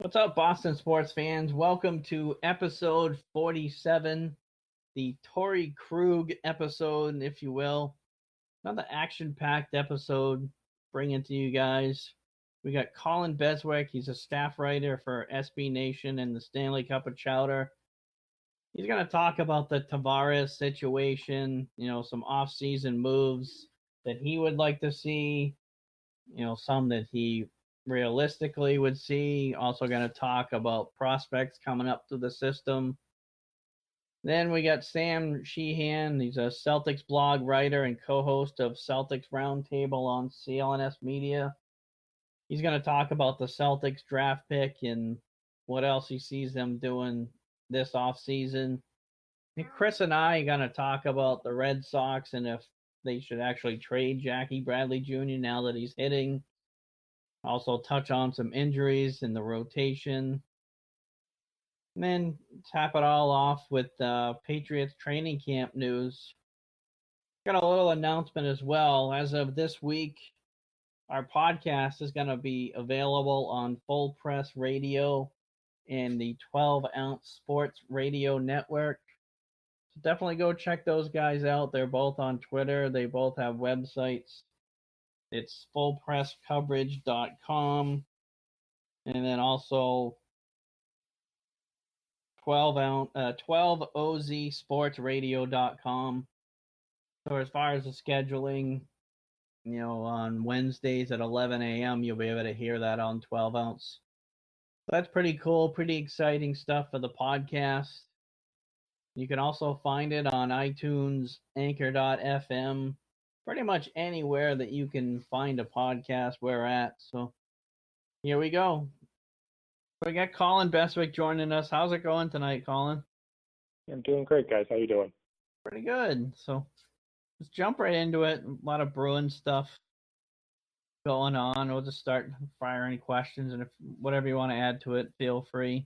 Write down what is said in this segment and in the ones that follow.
What's up, Boston sports fans? Welcome to episode 47, the Torrey Krug episode, if you will. Another action-packed episode bringing to you guys. We got Colin Beswick. He's a staff writer for SB Nation and the Stanley Cup of Chowder. He's going to talk about the Tavares situation, some off-season moves that he would like to see, some that he realistically would see. Also going to talk about prospects coming up through the system. Then we got Sam Sheehan. He's a CelticsBlog writer and co-host of Celtics Roundtable on CLNS Media. He's going to talk about the Celtics draft pick and what else he sees them doing this offseason. And Chris and I are going to talk about the Red Sox and if they should actually trade Jackie Bradley Jr. now that he's hitting. Also touch on some injuries in the rotation. And then tap it all off with Patriots training camp news. Got a little announcement as well. As of this week, our podcast is going to be available on Full Press Radio and the 12-ounce Sports Radio Network. So definitely go check those guys out. They're both on Twitter. They both have websites. It's fullpresscoverage.com. And then also 12ozsportsradio.com. So as far as the scheduling, on Wednesdays at 11 a.m., you'll be able to hear that on 12 ounce. So that's pretty cool, pretty exciting stuff for the podcast. You can also find it on iTunes, Anchor.fm, pretty much anywhere that you can find a podcast we're at. So here we go. We got Colin Beswick joining us. How's it going tonight, Colin? I'm doing great, guys. How you doing? Pretty good. So let's jump right into it. A lot of Bruins stuff going on. We'll just start fire any questions, and if whatever you want to add to it, feel free.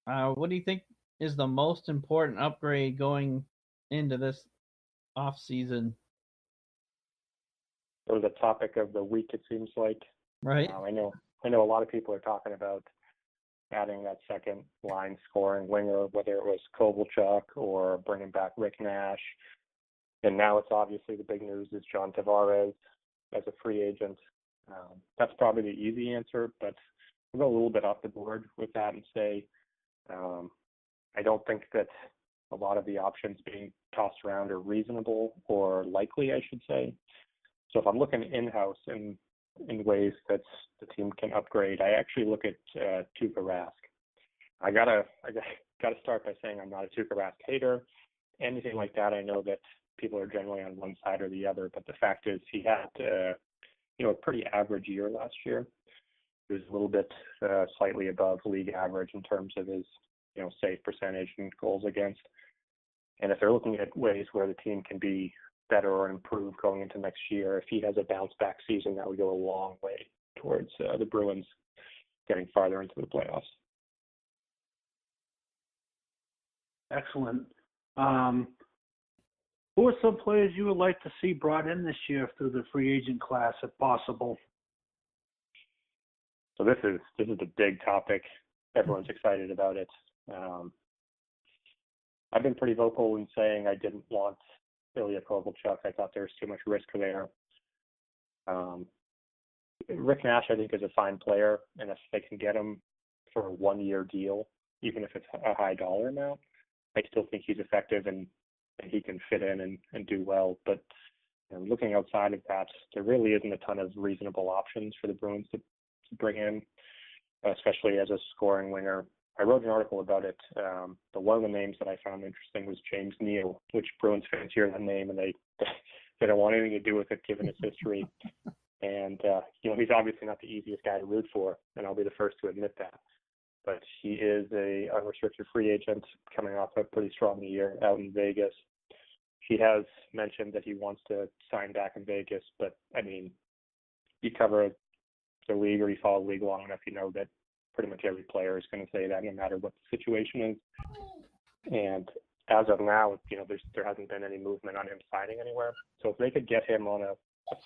What do you think is the most important upgrade going into this off season? It was a topic of the week, it seems like. Right. I know a lot of people are talking about adding that second line scoring winger, whether it was Kovalchuk or bringing back Rick Nash. And now it's obviously the big news is John Tavares as a free agent. That's probably the easy answer, but I'll go a little bit off the board with that and say I don't think that a lot of the options being tossed around are reasonable or likely, I should say. So if I'm looking in-house in ways that the team can upgrade, I actually look at Tuukka Rask. I gotta start by saying I'm not a Tuukka Rask hater. Anything like that, I know that people are generally on one side or the other, but the fact is he had a pretty average year last year. He was a little bit slightly above league average in terms of his save percentage and goals against. And if they're looking at ways where the team can be better or improve going into next year, if he has a bounce back season, that would go a long way towards the Bruins getting farther into the playoffs. Excellent. Who are some players you would like to see brought in this year through the free agent class, if possible? So this is a big topic. Everyone's excited about it. I've been pretty vocal in saying I didn't want Ilya Kovalchuk. I thought there was too much risk there. Rick Nash, I think, is a fine player, and if they can get him for a one-year deal, even if it's a high dollar amount, I still think he's effective and he can fit in and do well. But looking outside of that, there really isn't a ton of reasonable options for the Bruins to bring in, especially as a scoring winger. I wrote an article about it. But one of the names that I found interesting was James Neal, which Bruins fans hear that name and they don't want anything to do with it given its history. And he's obviously not the easiest guy to root for, and I'll be the first to admit that. But he is a unrestricted free agent coming off a pretty strong year out in Vegas. He has mentioned that he wants to sign back in Vegas, but I mean, you cover the league or you follow the league long enough, you know that pretty much every player is going to say that no matter what the situation is. And as of now, there hasn't been any movement on him signing anywhere. So if they could get him on a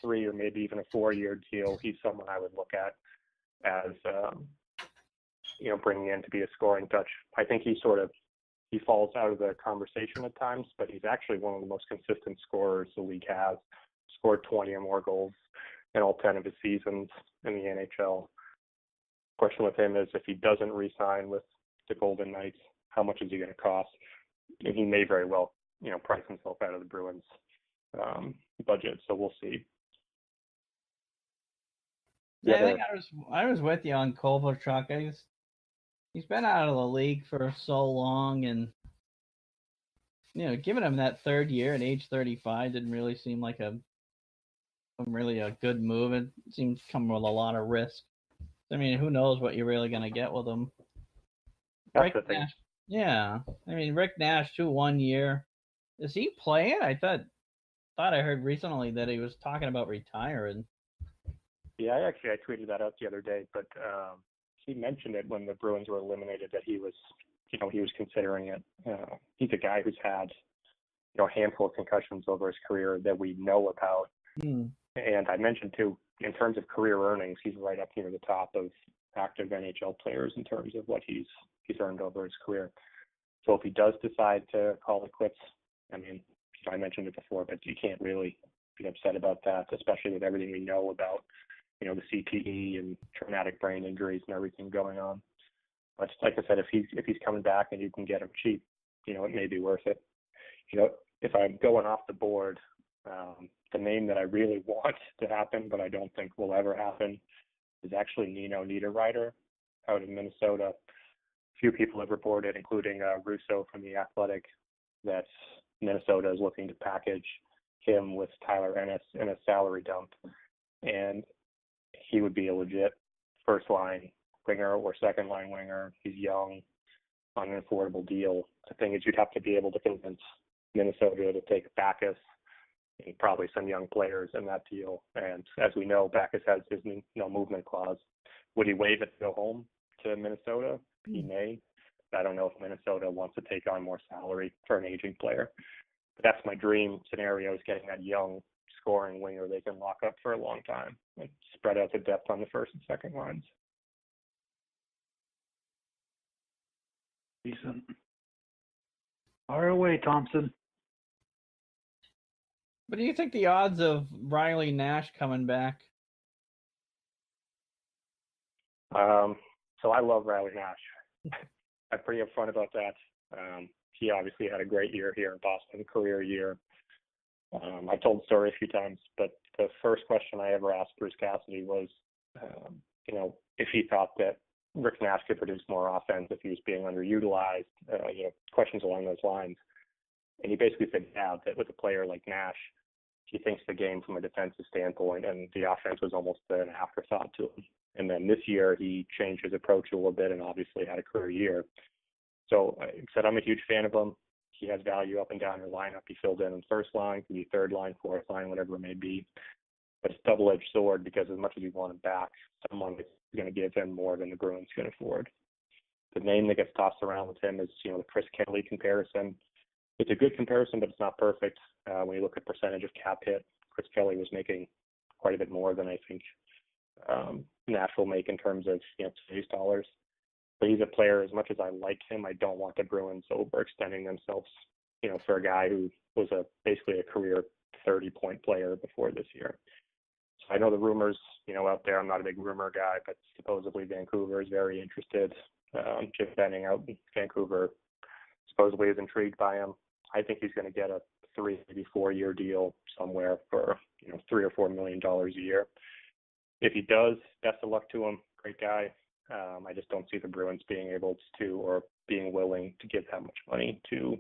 3 or maybe even a 4-year deal, he's someone I would look at as bringing in to be a scoring touch. I think he falls out of the conversation at times, but he's actually one of the most consistent scorers the league has. Scored 20 or more goals in all 10 of his seasons in the NHL. Question with him is if he doesn't re-sign with the Golden Knights, how much is he going to cost? And he may very well, price himself out of the Bruins budget. So we'll see. Yeah, I think I was with you on Kovalchuk. He's been out of the league for so long, and giving him that third year at age 35 didn't really seem like a good move. It seems to come with a lot of risk. I mean, who knows what you're really going to get with him? That's the thing. Nash, yeah, I mean, Rick Nash, 1 year. Is he playing? I thought I heard recently that he was talking about retiring. Yeah, I tweeted that out the other day, but he mentioned it when the Bruins were eliminated that he was considering it. He's a guy who's had, a handful of concussions over his career that we know about. And I mentioned too, in terms of career earnings, he's right up near the top of active NHL players in terms of what he's earned over his career. So if he does decide to call it quits, I mean, I mentioned it before, but you can't really be upset about that, especially with everything we know about, the CTE and traumatic brain injuries and everything going on. But like I said, if he's coming back and you can get him cheap, it may be worth it. If I'm going off the board, the name that I really want to happen, but I don't think will ever happen, is actually Nino Niederreiter out in Minnesota. A few people have reported, including Russo from The Athletic, that Minnesota is looking to package him with Tyler Ennis in a salary dump. And he would be a legit first-line winger or second-line winger. He's young, on an affordable deal. The thing is, you'd have to be able to convince Minnesota to take Backus and probably some young players in that deal. And as we know, Backus has his no movement clause. Would he waive it to go home to Minnesota? He may. I don't know if Minnesota wants to take on more salary for an aging player. But that's my dream scenario, is getting that young scoring winger they can lock up for a long time and spread out the depth on the first and second lines. Decent. Fire away, Thompson. What do you think the odds of Riley Nash coming back? So I love Riley Nash. I'm pretty upfront about that. He obviously had a great year here in Boston, career year. I've told the story a few times, but the first question I ever asked Bruce Cassidy was, if he thought that Rick Nash could produce more offense if he was being underutilized, questions along those lines. And he basically said, yeah, that with a player like Nash, he thinks the game from a defensive standpoint, and the offense was almost an afterthought to him. And then this year, he changed his approach a little bit and obviously had a career year. So I said, I'm a huge fan of him. He has value up and down your lineup. He filled in first line, could be third line, fourth line, whatever it may be. But it's a double-edged sword, because as much as you want him back, someone is going to give him more than the Bruins can afford. The name that gets tossed around with him is, the Chris Kelly comparison. It's a good comparison, but it's not perfect. When you look at percentage of cap hit, Chris Kelly was making quite a bit more than I think Nash will make in terms of today's dollars. But he's a player, as much as I like him, I don't want the Bruins overextending themselves, for a guy who was basically a career 30-point player before this year. So I know the rumors, out there. I'm not a big rumor guy, but supposedly Vancouver is very interested. Jim Benning out in Vancouver supposedly is intrigued by him. I think he's going to get a 3, maybe 4-year deal somewhere for $3 or $4 million a year. If he does, best of luck to him. Great guy. I just don't see the Bruins being able to, or being willing to give that much money to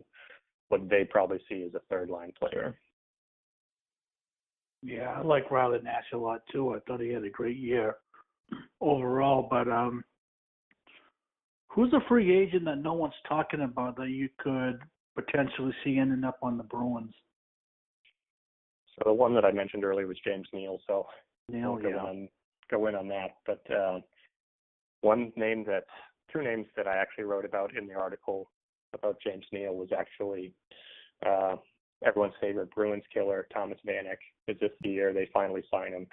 what they probably see as a third-line player. Yeah, I like Riley Nash a lot too. I thought he had a great year overall. But who's a free agent that no one's talking about that you could potentially see ending up on the Bruins? So the one that I mentioned earlier was James Neal. So Neal, go in on that. But two names that I actually wrote about in the article about James Neal was actually everyone's favorite Bruins killer, Thomas Vanek. Is this the year they finally sign him?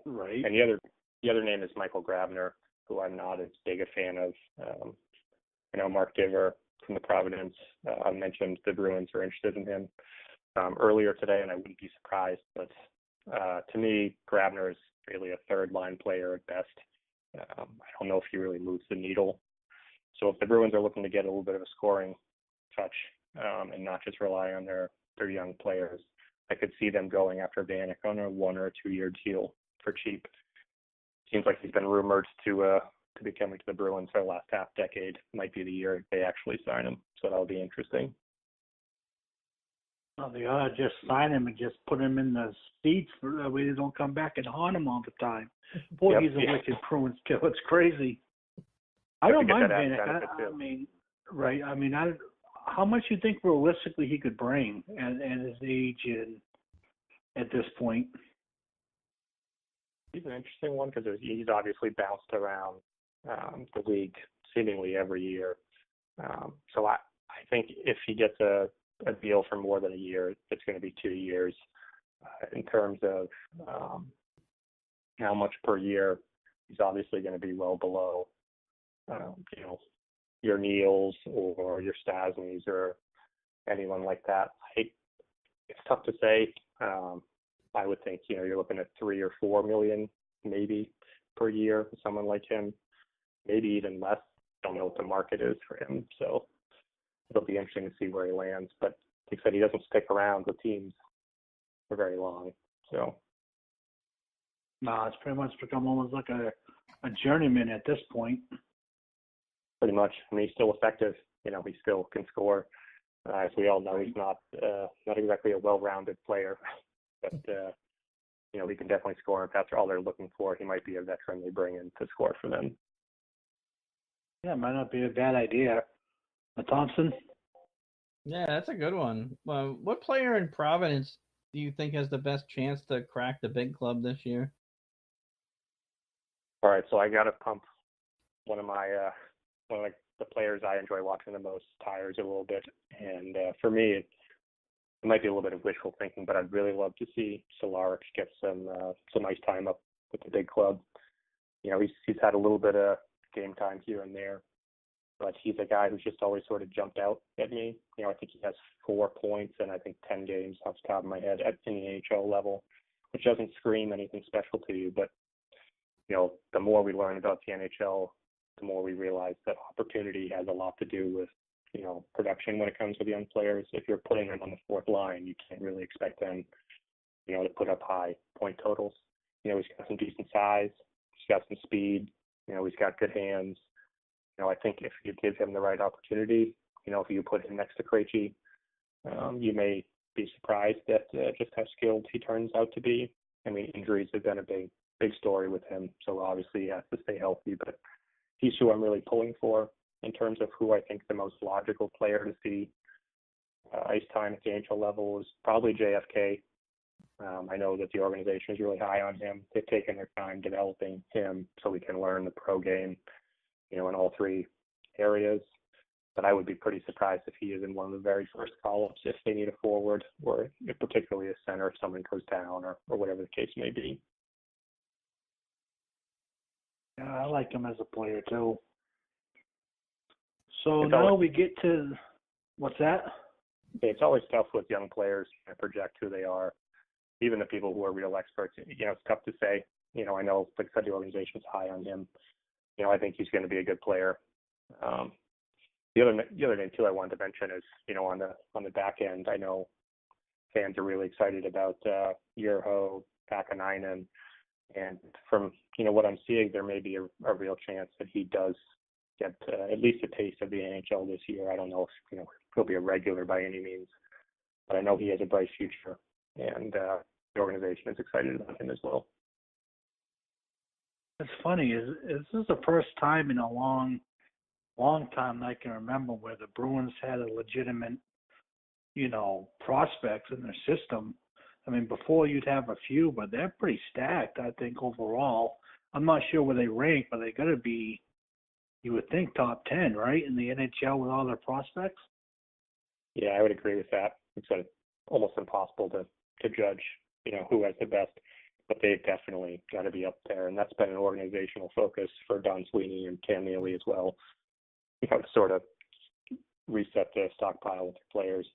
right. And the other name is Michael Grabner, who I'm not as big a fan of. Mark Diver from the Providence mentioned the Bruins are interested in him earlier today, and I wouldn't be surprised. But to me, Grabner is really a third-line player at best. I don't know if he really moves the needle. So if the Bruins are looking to get a little bit of a scoring touch and not just rely on their young players, I could see them going after Vanek on a 1 or 2 year deal for cheap. Seems like he's been rumored to be coming to the Bruins for the last half decade. Might be the year they actually sign him, so that'll be interesting. Well, they ought to just sign him and just put him in the seats for that way they don't come back and haunt him all the time. Boy, he's a wicked Bruins kill. It's crazy. I don't mind Vanek. I mean, right? I mean, how much you think realistically he could bring at his age and at this point? He's an interesting one because he's obviously bounced around the league seemingly every year. So I think if he gets a deal for more than a year, it's going to be 2 years. In terms of how much per year, he's obviously going to be well below, your Neals or your Stasnys or anyone like that. It's tough to say. I would think, you're looking at 3 or 4 million maybe per year for someone like him, maybe even less. Don't know what the market is for him, so it'll be interesting to see where he lands. But like I said, he doesn't stick around with teams for very long. So no, it's pretty much become almost like a journeyman at this point. Pretty much. I mean, he's still effective. He still can score. As we all know, he's not exactly a well-rounded player, but he can definitely score. If that's all they're looking for, he might be a veteran they bring in to score for them. Yeah, it might not be a bad idea. Thompson? Yeah, that's a good one. What player in Providence do you think has the best chance to crack the big club this year? All right, so I got to pump one of the players I enjoy watching the most, Tires, a little bit. And for me, it might be a little bit of wishful thinking, but I'd really love to see Solaric get some ice time up with the big club. He's had a little bit of game time here and there, but he's a guy who's just always sort of jumped out at me. I think he has 4 points and I think 10 games off the top of my head in the NHL level, which doesn't scream anything special to you. But, the more we learn about the NHL, the more we realize that opportunity has a lot to do with, production when it comes to the young players. If you're putting them on the fourth line, you can't really expect them, to put up high point totals. He's got some decent size. He's got some speed. He's got good hands. I think if you give him the right opportunity, if you put him next to Krejci, you may be surprised at just how skilled he turns out to be. I mean, injuries have been a big story with him, so obviously he has to stay healthy, but he's who I'm really pulling for in terms of who I think the most logical player to see ice time at the NHL level is probably JFK. I know that the organization is really high on him. They've taken their time developing him so we can learn the pro game, in all 3 areas. But I would be pretty surprised if he is in one of the very first call-ups if they need a forward, or particularly a center if someone goes down or whatever the case may be. Yeah, I like him as a player too. So now we get to what's that? It's always tough with young players to project who they are. Even the people who are real experts, it's tough to say. I know, like I said, the organization's high on him. I think he's going to be a good player. The other name too I wanted to mention is, on the back end, I know fans are really excited about Urho, Pakanainen, and from what I'm seeing, there may be a real chance that he does get at least a taste of the NHL this year. I don't know if he'll be a regular by any means, but I know he has a bright future, and the organization is excited about him as well. It's funny. This is the first time in a long time I can remember where the Bruins had a legitimate, prospects in their system. I mean, before you'd have a few, but they're pretty stacked, I think, overall. I'm not sure where they rank, but they got to be, you would think, top 10, right, in the NHL with all their prospects? Yeah, I would agree with that. It's almost impossible to judge, who has the best but they've definitely got to be up there, and that's been an organizational focus for Don Sweeney and Cam Neely as well. To sort of reset the stockpile with their players.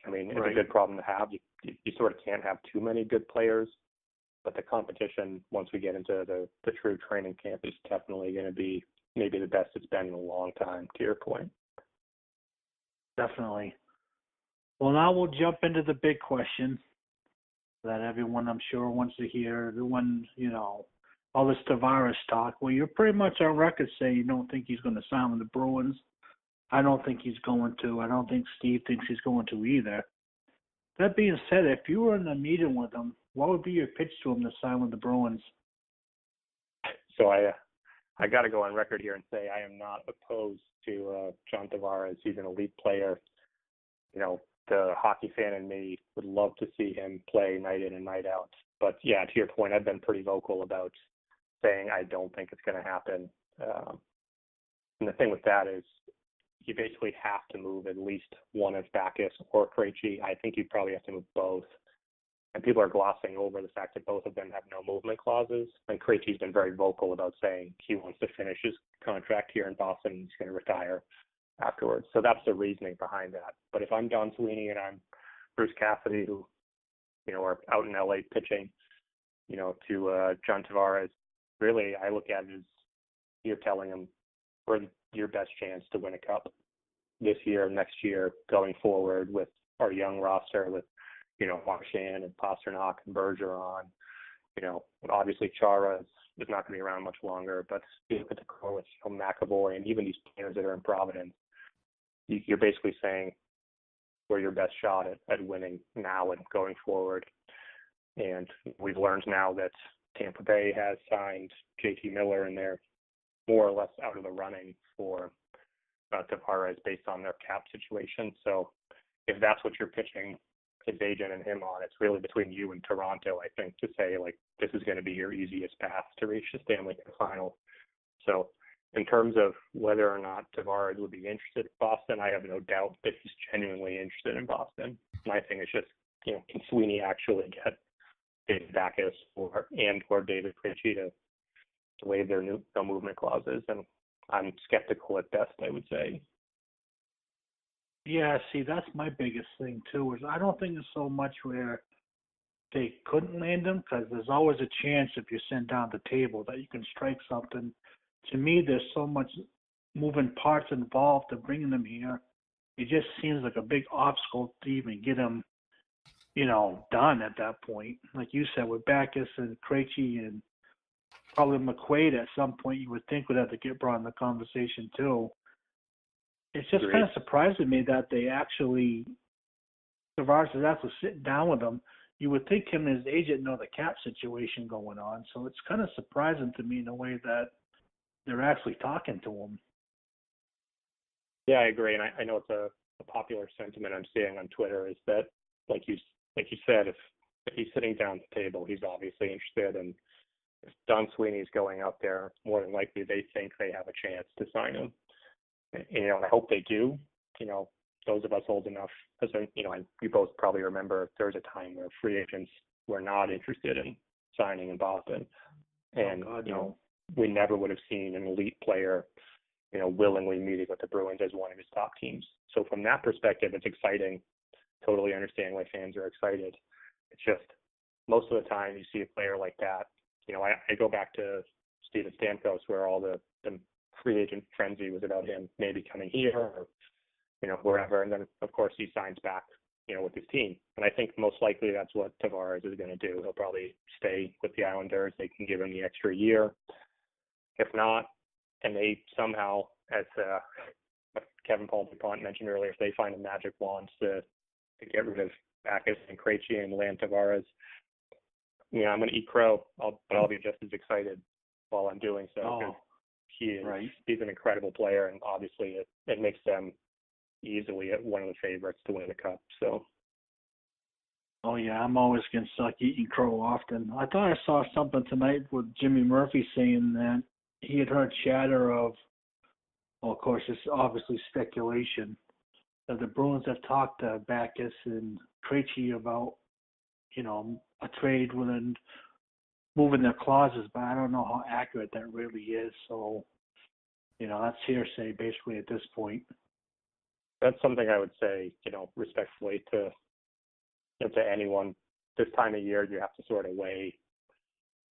I mean, it's a good problem to have. You sort of can't have too many good players, but the competition, once we get into the true training camp, is definitely going to be maybe the best it's been in a long time, to your point. Definitely. Well, now we'll jump into the big question that everyone, I'm sure, wants to hear. The one, all this Tavares talk. Well, you're pretty much on record saying you don't think he's going to sign with the Bruins. I don't think he's going to. I don't think Steve thinks he's going to either. That being said, if you were in a meeting with him, what would be your pitch to him to sign with the Bruins? So I got to go on record here and say I am not opposed to John Tavares. He's an elite player. The hockey fan in me would love to see him play night in and night out. But, yeah, to your point, I've been pretty vocal about saying I don't think it's going to happen. And the thing with that is you basically have to move at least one of Backus or Krejci. I think you probably have to move both. And people are glossing over the fact that both of them have no movement clauses. And Krejci's been very vocal about saying he wants to finish his contract here in Boston and he's going to retire afterwards. So that's the reasoning behind that. But if I'm Don Sweeney and I'm Bruce Cassidy, who, are out in LA pitching, to John Tavares, really I look at it as you're telling him we're your best chance to win a cup this year, next year, going forward with our young roster with, Marchand and Pasternak and Bergeron. Obviously Chara is not going to be around much longer, but you look at the core with McAvoy and even these players that are in Providence, you're basically saying we're your best shot at winning now and going forward. And we've learned now that Tampa Bay has signed JT Miller, and they're more or less out of the running for Tavares based on their cap situation. So if that's what you're pitching his agent and him on, it's really between you and Toronto, I think, to say, this is going to be your easiest path to reach the Stanley Cup final. So in terms of whether or not Tavares would be interested in Boston, I have no doubt that he's genuinely interested in Boston. My thing is just, can Sweeney actually get David Backus or David Krejci to waive their no movement clauses? And I'm skeptical at best, I would say. Yeah, see, that's my biggest thing, too, is I don't think it's so much where they couldn't land him, because there's always a chance if you send down the table that you can strike something. To me, there's so much moving parts involved to bringing them here. It just seems like a big obstacle to even get them, done at that point. Like you said, with Backus and Krejci and probably McQuaid at some point, you would think would have to get brought in the conversation too. It's just kind of surprising me that Tavares is actually sitting down with them. You would think him and his agent know the cap situation going on. So it's kind of surprising to me in a way that they're actually talking to him. Yeah, I agree. And I know it's a popular sentiment I'm seeing on Twitter is that, like you said, if he's sitting down at the table, he's obviously interested. And if Don Sweeney's going out there, more than likely they think they have a chance to sign him. And I hope they do. Those of us old enough, you both probably remember there was a time where free agents were not interested in signing in Boston. And, we never would have seen an elite player, willingly meeting with the Bruins as one of his top teams. So from that perspective, it's exciting. Totally understand why fans are excited. It's just most of the time you see a player like that. I go back to Steven Stamkos, where all the free agent frenzy was about him maybe coming here or, wherever. And then, of course, he signs back, with his team. And I think most likely that's what Tavares is going to do. He'll probably stay with the Islanders. They can give him the extra year. If not, and they somehow, as Kevin Paul DuPont mentioned earlier, if they find a magic wand to get rid of Backus and Krejci and land Tavares, I'm going to eat crow, but I'll be just as excited while I'm doing so. Because he's an incredible player, and obviously it makes them easily one of the favorites to win the cup. So. Oh, yeah, I'm always getting stuck eating crow often. I thought I saw something tonight with Jimmy Murphy saying that he had heard chatter of, well, of course, it's obviously speculation, that the Bruins have talked to Backus and Krejci about, a trade within moving their clauses, but I don't know how accurate that really is. So, that's hearsay basically at this point. That's something I would say, respectfully to anyone. This time of year, you have to sort of weigh,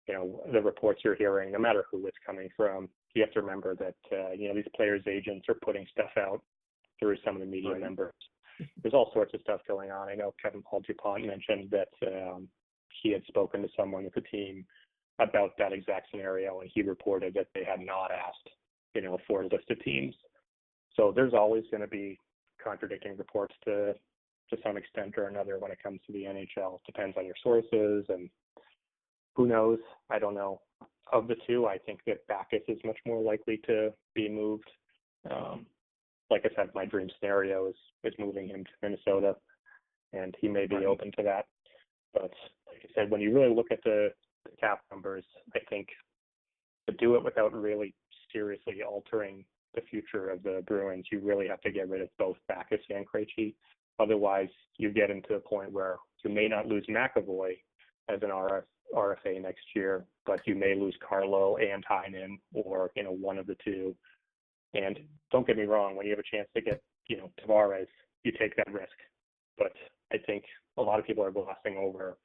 the reports you're hearing, no matter who it's coming from. You have to remember that, these players' agents are putting stuff out through some of the media members. There's all sorts of stuff going on. I know Kevin Paul DuPont mentioned that he had spoken to someone with the team about that exact scenario, and he reported that they had not asked, for a list of teams. So there's always going to be contradicting reports to some extent or another when it comes to the NHL. It depends on your sources, and who knows? I don't know. Of the two, I think that Backes is much more likely to be moved. Like I said, my dream scenario is moving him to Minnesota, and he may be open to that. But like I said, when you really look at the cap numbers, I think to do it without really seriously altering the future of the Bruins, you really have to get rid of both Backes and Krejci. Otherwise, you get into a point where you may not lose McAvoy as an RFA next year, but you may lose Carlo and Heinen, or one of the two. And don't get me wrong, when you have a chance to get Tavares, you take that risk. But I think a lot of people are glossing over,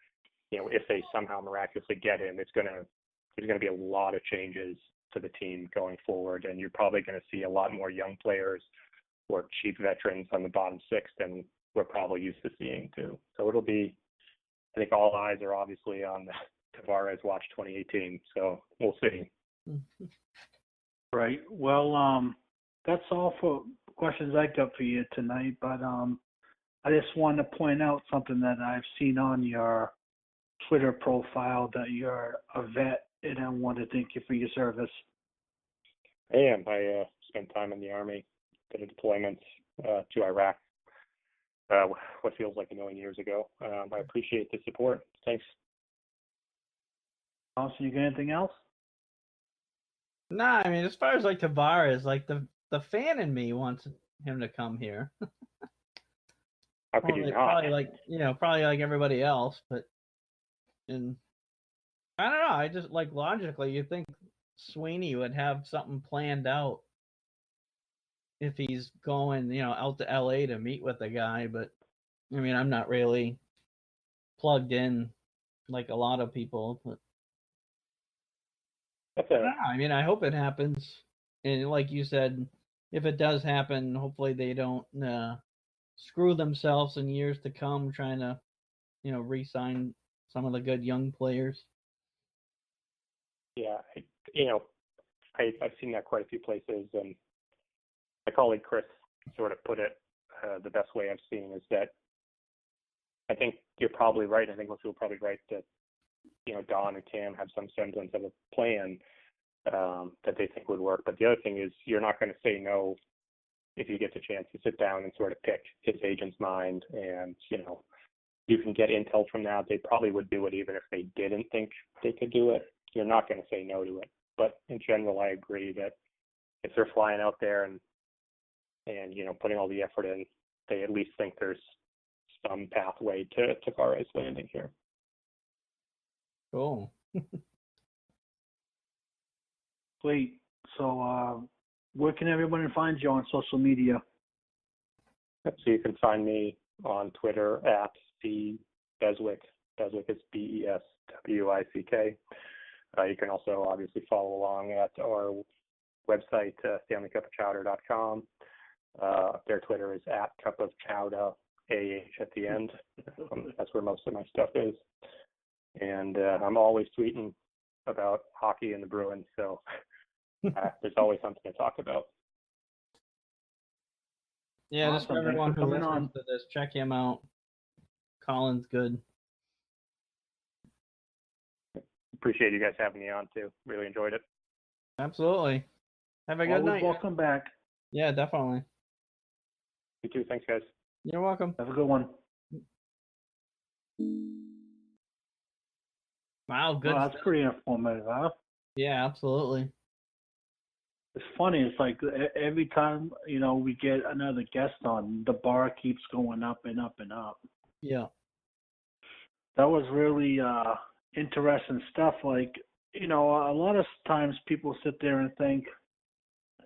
if they somehow miraculously get him, there's going to be a lot of changes to the team going forward, and you're probably going to see a lot more young players or cheap veterans on the bottom six than we're probably used to seeing too. So it'll be, I think all eyes are obviously on the Tavares watch 2018. So we'll see. Right. Well, that's all for questions I got for you tonight. But I just want to point out something that I've seen on your Twitter profile, that you're a vet, and I want to thank you for your service. I am. I spent time in the Army, did a deployment to Iraq, what feels like a million years ago. I appreciate the support. Thanks. Austin, you got anything else? Nah, I mean, as far as like Tavares, like the fan in me wants him to come here. How could you not? Probably like everybody else, but and I don't know. I just like logically, you think Sweeney would have something planned out if he's going, out to LA to meet with the guy. But I mean, I'm not really plugged in like a lot of people. But I don't know. I mean, I hope it happens. And like you said, if it does happen, hopefully they don't screw themselves in years to come trying to, re-sign some of the good young players. Yeah, I've seen that quite a few places, and my colleague Chris sort of put it the best way I've seen is that I think you're probably right. I think most people are probably right that, Don and Cam have some semblance of a plan that they think would work. But the other thing is you're not going to say no if you get the chance to sit down and sort of pick his agent's mind, and, you can get intel from that. They probably would do it even if they didn't think they could do it. You're not going to say no to it. But in general, I agree that if they're flying out there and putting all the effort in, they at least think there's some pathway to Tavares landing here. Cool. Great. So where can everyone find you on social media? So you can find me on Twitter at @CBeswick. Beswick is BESWICK. You can also obviously follow along at our website, StanleyCupOfChowder.com. Their Twitter is @CupOfChowder, AH at the end. That's where most of my stuff is. And I'm always tweeting about hockey and the Bruins, so there's always something to talk about. Yeah, awesome. Just for everyone who listens to this, check him out. Colin's good. Appreciate you guys having me on too. Really enjoyed it. Absolutely. Have a good night. Welcome back. Yeah, definitely. You too. Thanks, guys. You're welcome. Have a good one. Wow, good. Well, that's pretty informative, huh? Yeah, absolutely. It's funny. It's like every time, we get another guest on, the bar keeps going up and up and up. Yeah. That was really, interesting stuff. Like, a lot of times people sit there and think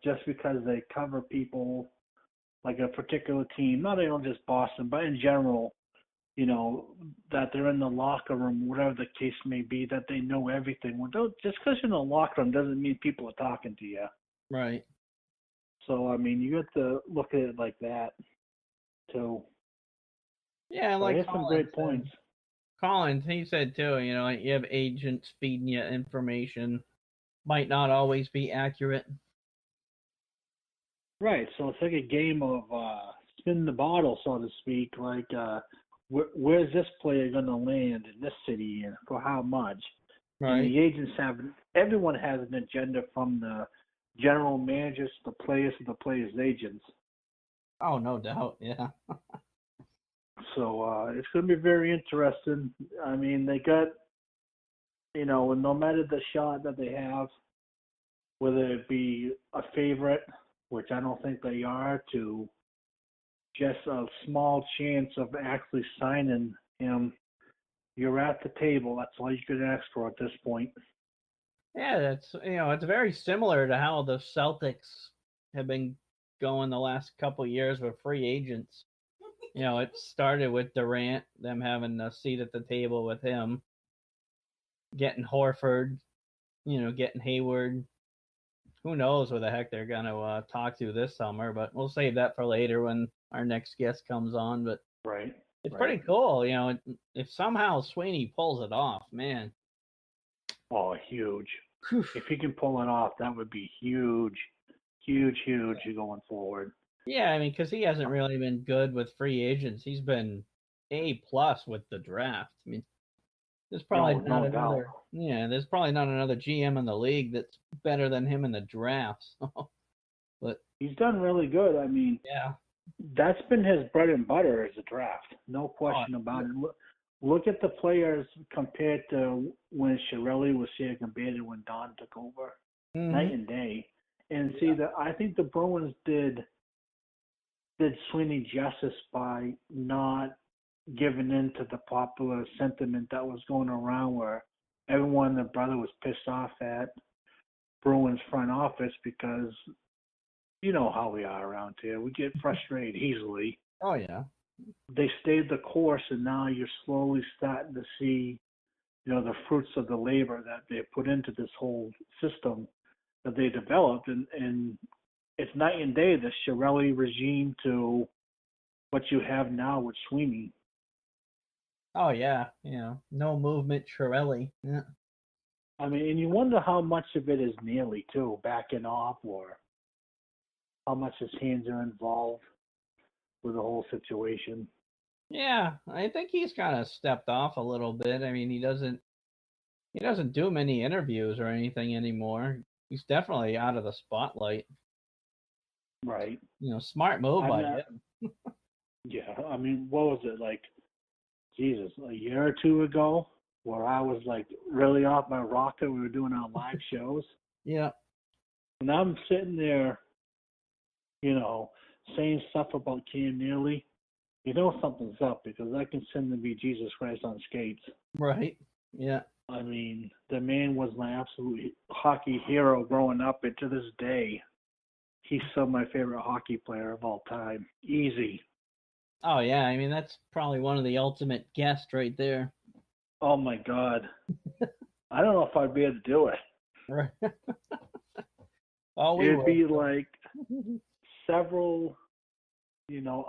just because they cover people like a particular team, not even just Boston, but in general, that they're in the locker room, whatever the case may be, that they know everything. Well, just because you're in the locker room doesn't mean people are talking to you. Right. So, I mean, you have to look at it like that, too. Yeah, like Colin some great points. Colin, he said, too, you have agents feeding you information. Might not always be accurate. Right. So it's like a game of spin the bottle, so to speak. Like, where's this player going to land in this city and for how much? Right. And the agents everyone has an agenda, from the general managers to the players' agents. Oh, no doubt. Yeah. So it's going to be very interesting. I mean, they got, no matter the shot that they have, whether it be a favorite, which I don't think they are, to just a small chance of actually signing him, you're at the table. That's all you could ask for at this point. Yeah, that's it's very similar to how the Celtics have been going the last couple of years with free agents. It started with Durant, them having a seat at the table with him, getting Horford, getting Hayward. Who knows what the heck they're gonna talk to this summer? But we'll save that for later when our next guest comes on. But right, it's pretty cool, if somehow Sweeney pulls it off, man. Oh, huge. If he can pull it off, that would be huge going forward. Yeah, I mean, because he hasn't really been good with free agents. He's been A+ with the draft. I mean, there's probably there's probably not another GM in the league that's better than him in the draft. So. But he's done really good. I mean, yeah, that's been his bread and butter, is the draft. No question about it. Look at the players compared to when Chiarelli was here compared to when Don took over. Mm-hmm. Night and day. And see, that I think the Bruins did Sweeney justice by not giving in to the popular sentiment that was going around, where everyone and their brother was pissed off at Bruins front office, because you know how we are around here. We get frustrated easily. Oh, yeah. They stayed the course, and now you're slowly starting to see, the fruits of the labor that they put into this whole system that they developed. And it's night and day, the Chiarelli regime to what you have now with Sweeney. Oh, yeah. No movement, Chiarelli. Yeah. I mean, and you wonder how much of it is Neely, too, backing off, or how much his hands are involved with the whole situation. Yeah, I think he's kind of stepped off a little bit. I mean, he doesn't do many interviews or anything anymore. He's definitely out of the spotlight. Right. Smart move by him. Yeah, I mean, what was it, like, Jesus, a year or two ago, where I was like really off my rocker? We were doing our live shows. Yeah. And I'm sitting there, saying stuff about Cam Neely. Something's up, because I can send him to be Jesus Christ on skates. Right. Yeah. I mean, the man was my absolute hockey hero growing up, and to this day, he's still my favorite hockey player of all time. Easy. Oh, yeah. I mean, that's probably one of the ultimate guests right there. Oh, my God. I don't know if I'd be able to do it. Right. It'd be like several,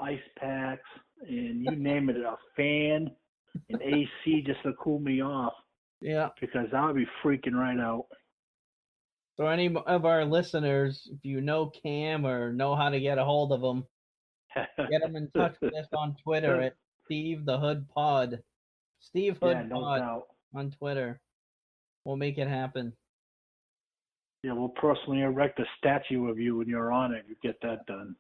ice packs, and you name it, a fan, an AC just to cool me off. Yeah. Because I would be freaking right out. So any of our listeners, if you know Cam or know how to get a hold of him, get him in touch with us on Twitter at Steve the Hood Pod. Steve Hood Pod on Twitter. We'll make it happen. Yeah, we'll personally erect a statue of you when you're on it. You get that done.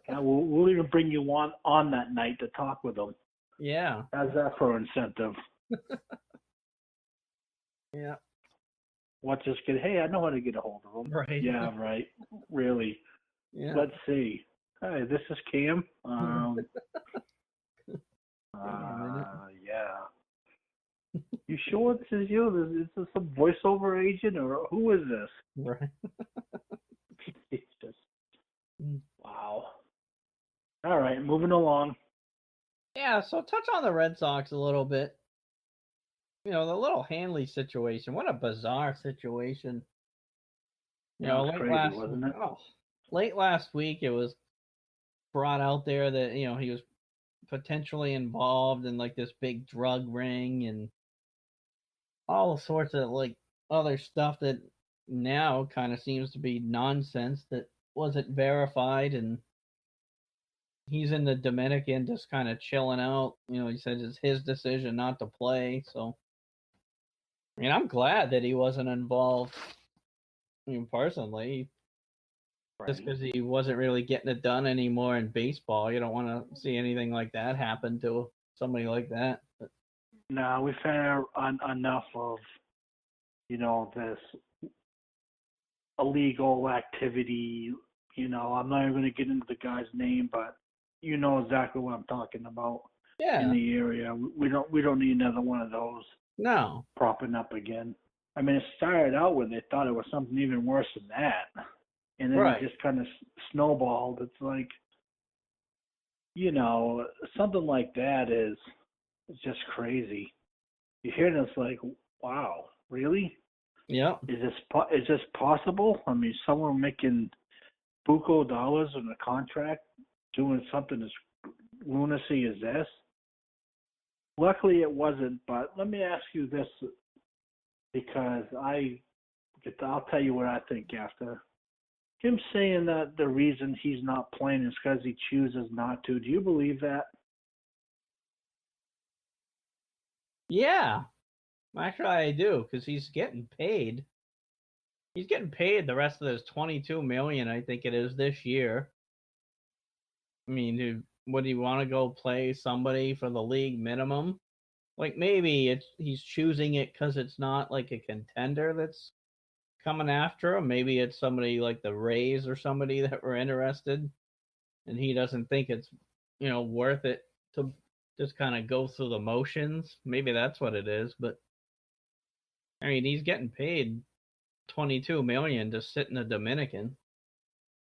We'll even bring you on that night to talk with them. Yeah. How's that for incentive? Yeah. What's this kid? Hey, I know how to get a hold of them. Right. Yeah, right. Really. Yeah. Let's see. Hi, this is Cam. Yeah. You sure this is you? Is this some voiceover agent or who is this? Right. It's just wow. All right, moving along. Yeah, so touch on the Red Sox a little bit. The little Hanley situation. What a bizarre situation. It's crazy, wasn't it? Late last week it was brought out there that, he was potentially involved in like this big drug ring and all sorts of like other stuff that now kind of seems to be nonsense that wasn't verified, and he's in the Dominican just kind of chilling out. He says it's his decision not to play. So, I'm glad that he wasn't involved, personally, just because he wasn't really getting it done anymore in baseball. You don't want to see anything like that happen to somebody like that. But no, we've had enough of, this illegal activity. I'm not even going to get into the guy's name, but you know exactly what I'm talking about. Yeah. In the area, we don't need another one of those. No. Propping up again. I mean, it started out where they thought it was something even worse than that, and then Right. it just kind of snowballed. It's like, something like that is just crazy. You hear this like, wow, really? Yeah. Is this possible? I mean, someone making buco dollars on a contract doing something as lunacy as this? Luckily, it wasn't. But let me ask you this, because I'll tell you what I think after him saying that the reason he's not playing is because he chooses not to. Do you believe that? Yeah. Actually, I do, because he's getting paid. He's getting paid the rest of those $22 million, I think it is, this year. I mean, would he want to go play somebody for the league minimum? Like, maybe he's choosing it because it's not like a contender that's coming after him. Maybe it's somebody like the Rays or somebody that were interested, and he doesn't think it's, worth it to just kind of go through the motions. Maybe that's what it is. But I mean, he's getting paid $22 million to sit in the Dominican.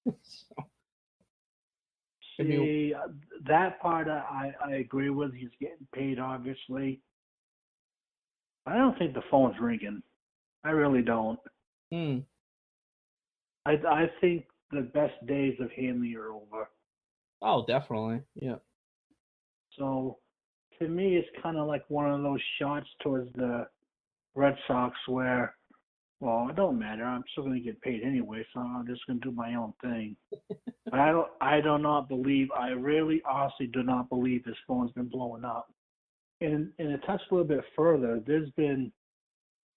So, see, that part I agree with. He's getting paid, obviously. I don't think the phone's ringing. I really don't. I think the best days of Hanley are over. Oh, definitely. Yeah. So, to me, it's kind of like one of those shots towards the Red Sox where, well, it don't matter. I'm still going to get paid anyway, so I'm just going to do my own thing. But I do not believe. I really, honestly, do not believe his phone's been blowing up. And to touch a little bit further, there's been,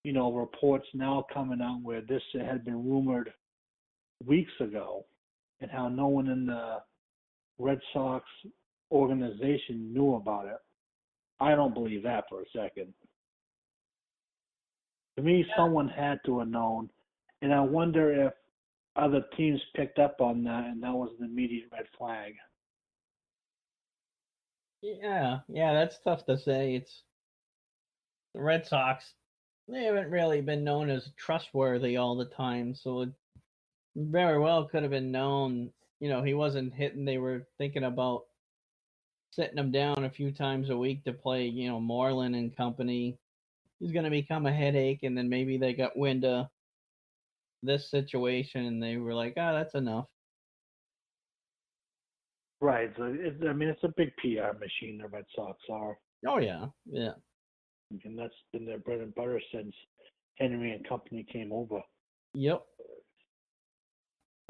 reports now coming out where this had been rumored weeks ago, and how no one in the Red Sox organization knew about it. I don't believe that for a second. To me, someone had to have known, and I wonder if other teams picked up on that, and that was an immediate red flag. Yeah, that's tough to say. It's the Red Sox. They haven't really been known as trustworthy all the time, so it very well could have been known. He wasn't hitting. They were thinking about sitting him down a few times a week to play, Moreland and company. He's going to become a headache, and then maybe they got wind of this situation, and they were like, that's enough. Right. So it's a big PR machine, the Red Sox are. Oh, yeah. Yeah. And that's been their bread and butter since Henry and company came over. Yep.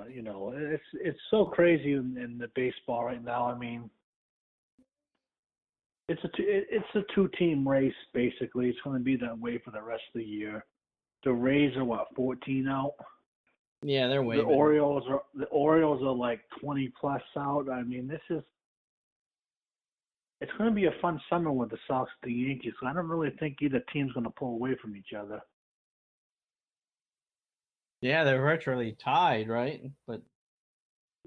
It's so crazy in the baseball right now. I mean, it's a two-team race, basically. It's going to be that way for the rest of the year. The Rays are 14 out? Yeah, they're way. The Orioles are like 20 plus out. I mean, it's going to be a fun summer with the Sox and the Yankees. I don't really think either team's going to pull away from each other. Yeah, they're virtually tied, right? But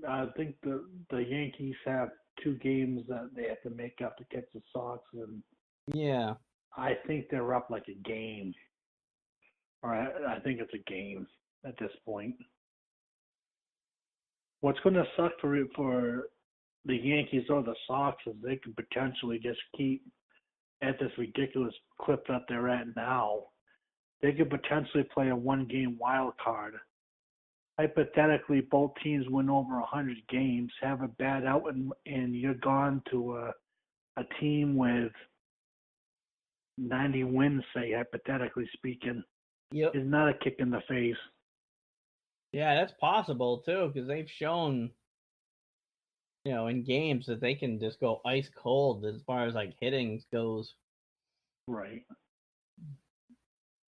I think the Yankees have 2 games that they have to make up to catch the Sox, and yeah, I think they're up like a game. Or I think it's a game at this point. What's going to suck for the Yankees or the Sox is they could potentially just keep at this ridiculous clip that they're at now. They could potentially play a one-game wild card. Hypothetically, both teams win over 100 games, have a bad out, and you're gone to a team with 90 wins, say, hypothetically speaking. Yep. Is not a kick in the face. Yeah, that's possible too, because they've shown, in games that they can just go ice cold as far as like hitting goes. Right.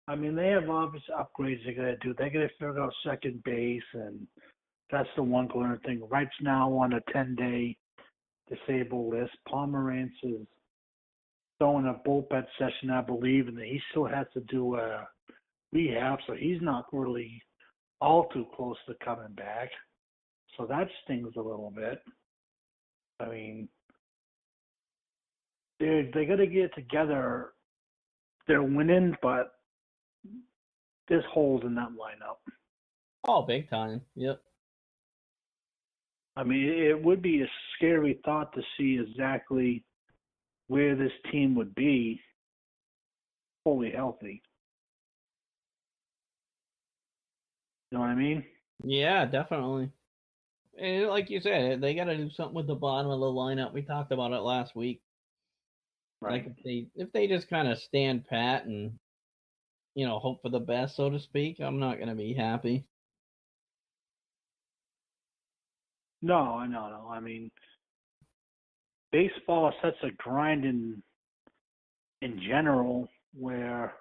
I mean, they have obvious upgrades they got to do. They got to figure out second base, and that's the one glaring thing. Wright's now on a 10-day disabled list. Pomerantz is throwing a bullpen session, I believe, and he still has to do a rehab, so he's not really all too close to coming back. So that stings a little bit. I mean, they got to get it together. They're winning, but there's holes in that lineup. Oh, big time. Yep. I mean, it would be a scary thought to see exactly where this team would be fully healthy. You know what I mean? Yeah, definitely. And like you said, they got to do something with the bottom of the lineup. We talked about it last week. Right. Like if they just kind of stand pat and hope for the best, so to speak, I'm not gonna be happy. No. I mean, baseball is such a grind in general where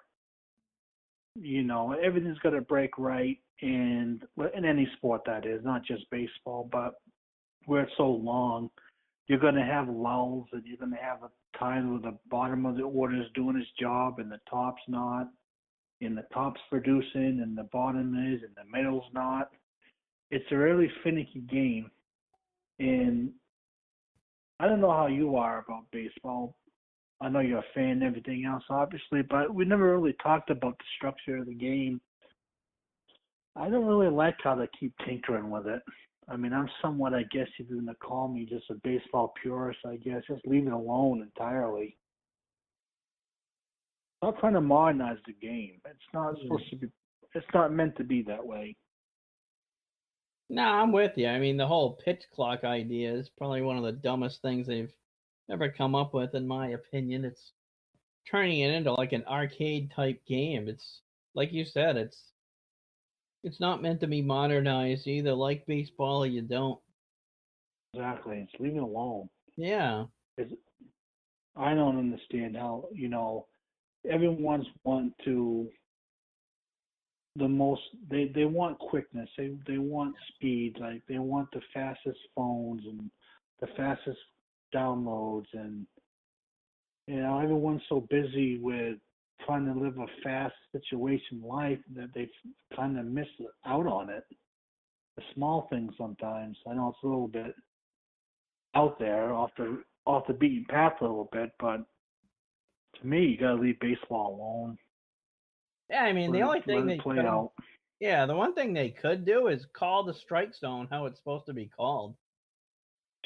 everything's got to break right, and in any sport that is, not just baseball, but where it's so long, you're going to have lulls, and you're going to have a time where the bottom of the order is doing its job and the top's not, and the top's producing and the bottom is and the middle's not. It's a really finicky game, and I don't know how you are about baseball. I know you're a fan and everything else, obviously, but we never really talked about the structure of the game. I don't really like how they keep tinkering with it. I mean, I'm somewhat, I guess, if you're going to call me just a baseball purist, I guess. Just leave it alone entirely. Stop trying to modernize the game. It's not supposed to be, it's not meant to be that way. No, I'm with you. I mean, the whole pitch clock idea is probably one of the dumbest things they've ever come up with, in my opinion. It's turning it into like an arcade type game. It's like you said, it's not meant to be modernized. You either like baseball or you don't. Exactly. It's leave it alone. Yeah. I don't understand how, everyone's want to the most they want quickness. They want speed, like they want the fastest phones and the fastest downloads, and everyone's so busy with trying to live a fast situation life that they kind of miss out on it. The small things sometimes. I know it's a little bit out there off the beaten path a little bit, but to me, you gotta leave baseball alone. Yeah, I mean, the only thing they play could, out. yeah, the one thing they could do is call the strike zone how it's supposed to be called.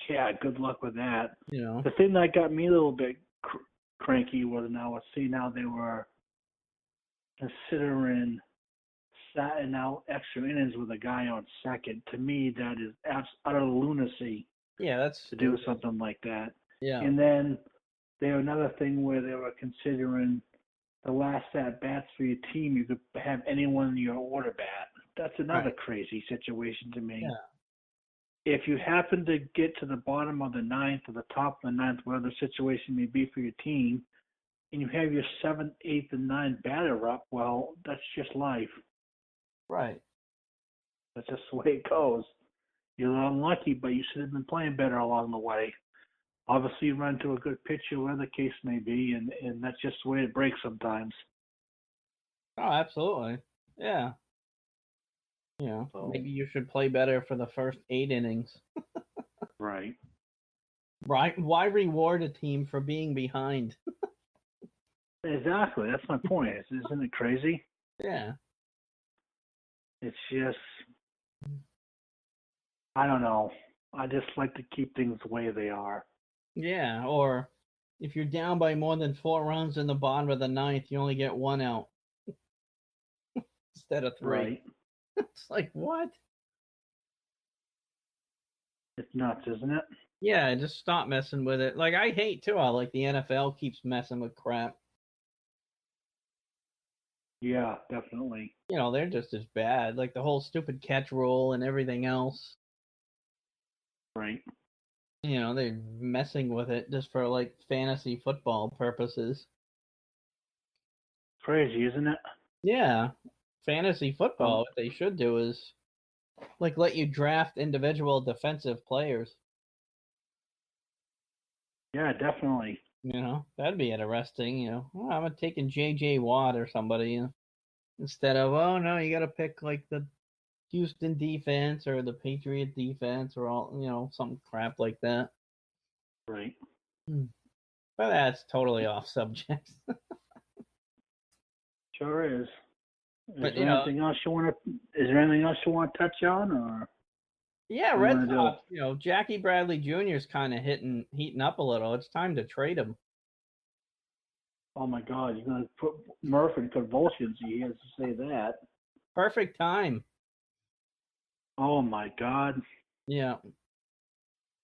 Yeah, good luck with that. The thing that got me a little bit cranky was now they were considering sitting out extra innings with a guy on second. To me, that is utter lunacy. Yeah, that's to do something like that. Yeah. And then they have another thing where they were considering the last at bats for your team, you could have anyone in your order bat. That's another crazy situation to me. Yeah. If you happen to get to the bottom of the ninth or the top of the ninth, whatever the situation may be for your team, and you have your 7th, 8th, and 9th batter up, well, that's just life. Right. That's just the way it goes. You're unlucky, but you should have been playing better along the way. Obviously, you run into a good pitcher, whatever the case may be, and that's just the way it breaks sometimes. Oh, absolutely. Yeah. Maybe you should play better for the first 8 innings. Right. Right. Why reward a team for being behind? Exactly. That's my point. Isn't it crazy? Yeah. It's just, I don't know. I just like to keep things the way they are. Yeah, or if you're down by more than 4 runs in the bottom of the ninth, you only get 1 out instead of 3. Right. It's like, what? It's nuts, isn't it? Yeah, just stop messing with it. Like, I hate, too, how, like, the NFL keeps messing with crap. Yeah, definitely. You know, they're just as bad. Like, the whole stupid catch rule and everything else. Right. You know, they're messing with it just for, like, fantasy football purposes. Crazy, isn't it? Yeah. Fantasy football, what they should do is, like, let you draft individual defensive players. Yeah, definitely. You know, that'd be interesting. You know, I'm taking J.J. Watt or somebody, you know, instead of, oh no, you got to pick like the Houston defense or the Patriot defense or all, you know, some crap like that. Right. But that's totally off subject. Sure is. But Is there anything else you want to touch on, or? Yeah, Red Sox. You know, Jackie Bradley Jr. is kind of heating up a little. It's time to trade him. Oh my God, you're gonna put Murph in convulsions. He has to say that. Perfect time. Oh my God. Yeah.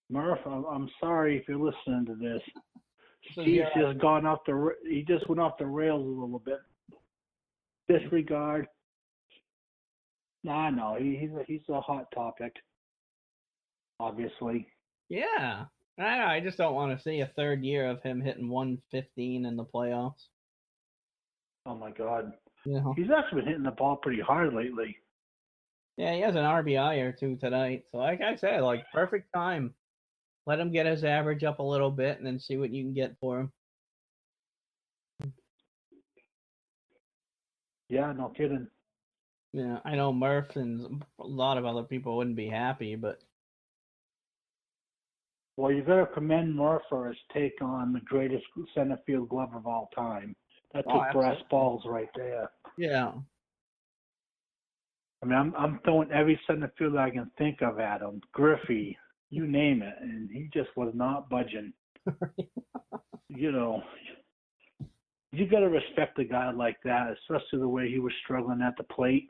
Murph, I'm sorry if you're listening to this. So He just went off the rails a little bit. Disregard. Nah, no, he's a hot topic. Obviously. Yeah. I just don't want to see a third year of him hitting 115 in the playoffs. Oh my God. You know? He's actually been hitting the ball pretty hard lately. Yeah, he has an RBI or 2 tonight. So like I said, like perfect time. Let him get his average up a little bit and then see what you can get for him. Yeah, no kidding. Yeah, I know Murph and a lot of other people wouldn't be happy, but Well, you got to commend Murph for his take on the greatest center field glove of all time. That took brass balls right there. Yeah. I mean, I'm throwing every center fielder I can think of at him. Griffey, you name it, and he just was not budging. You know, you got to respect a guy like that, especially the way he was struggling at the plate.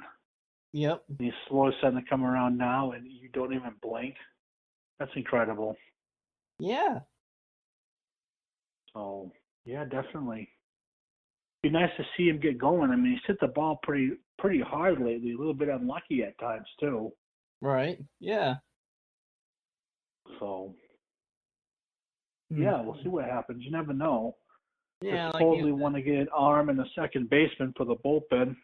Yep. And he's slow starting to come around now, and you don't even blink. That's incredible. Yeah. So, yeah, definitely. Be nice to see him get going. I mean, he's hit the ball pretty hard lately. A little bit unlucky at times too. Right. Yeah. So, yeah, we'll see what happens. You never know. Yeah. They supposedly want to get an arm and a second baseman for the bullpen.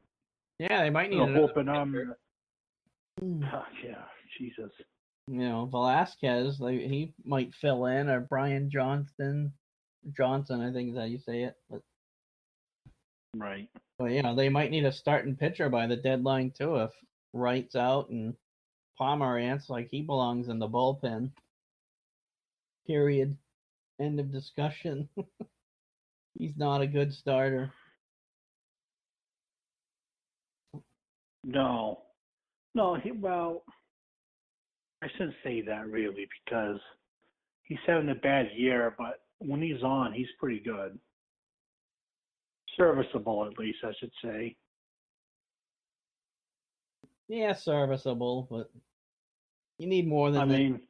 Yeah, they might need a another bullpen arm. Oh, yeah, Jesus. You know, Velasquez, he might fill in, or Brian Johnson, I think is how you say it. But right. But you know, they might need a starting pitcher by the deadline too. If Wright's out and Pomerantz, like he belongs in the bullpen. Period. End of discussion. He's not a good starter. No, well, I shouldn't say that really because he's having a bad year, but when he's on, he's pretty good. Serviceable, at least, I should say. Yeah, serviceable, but you need more than that. I mean,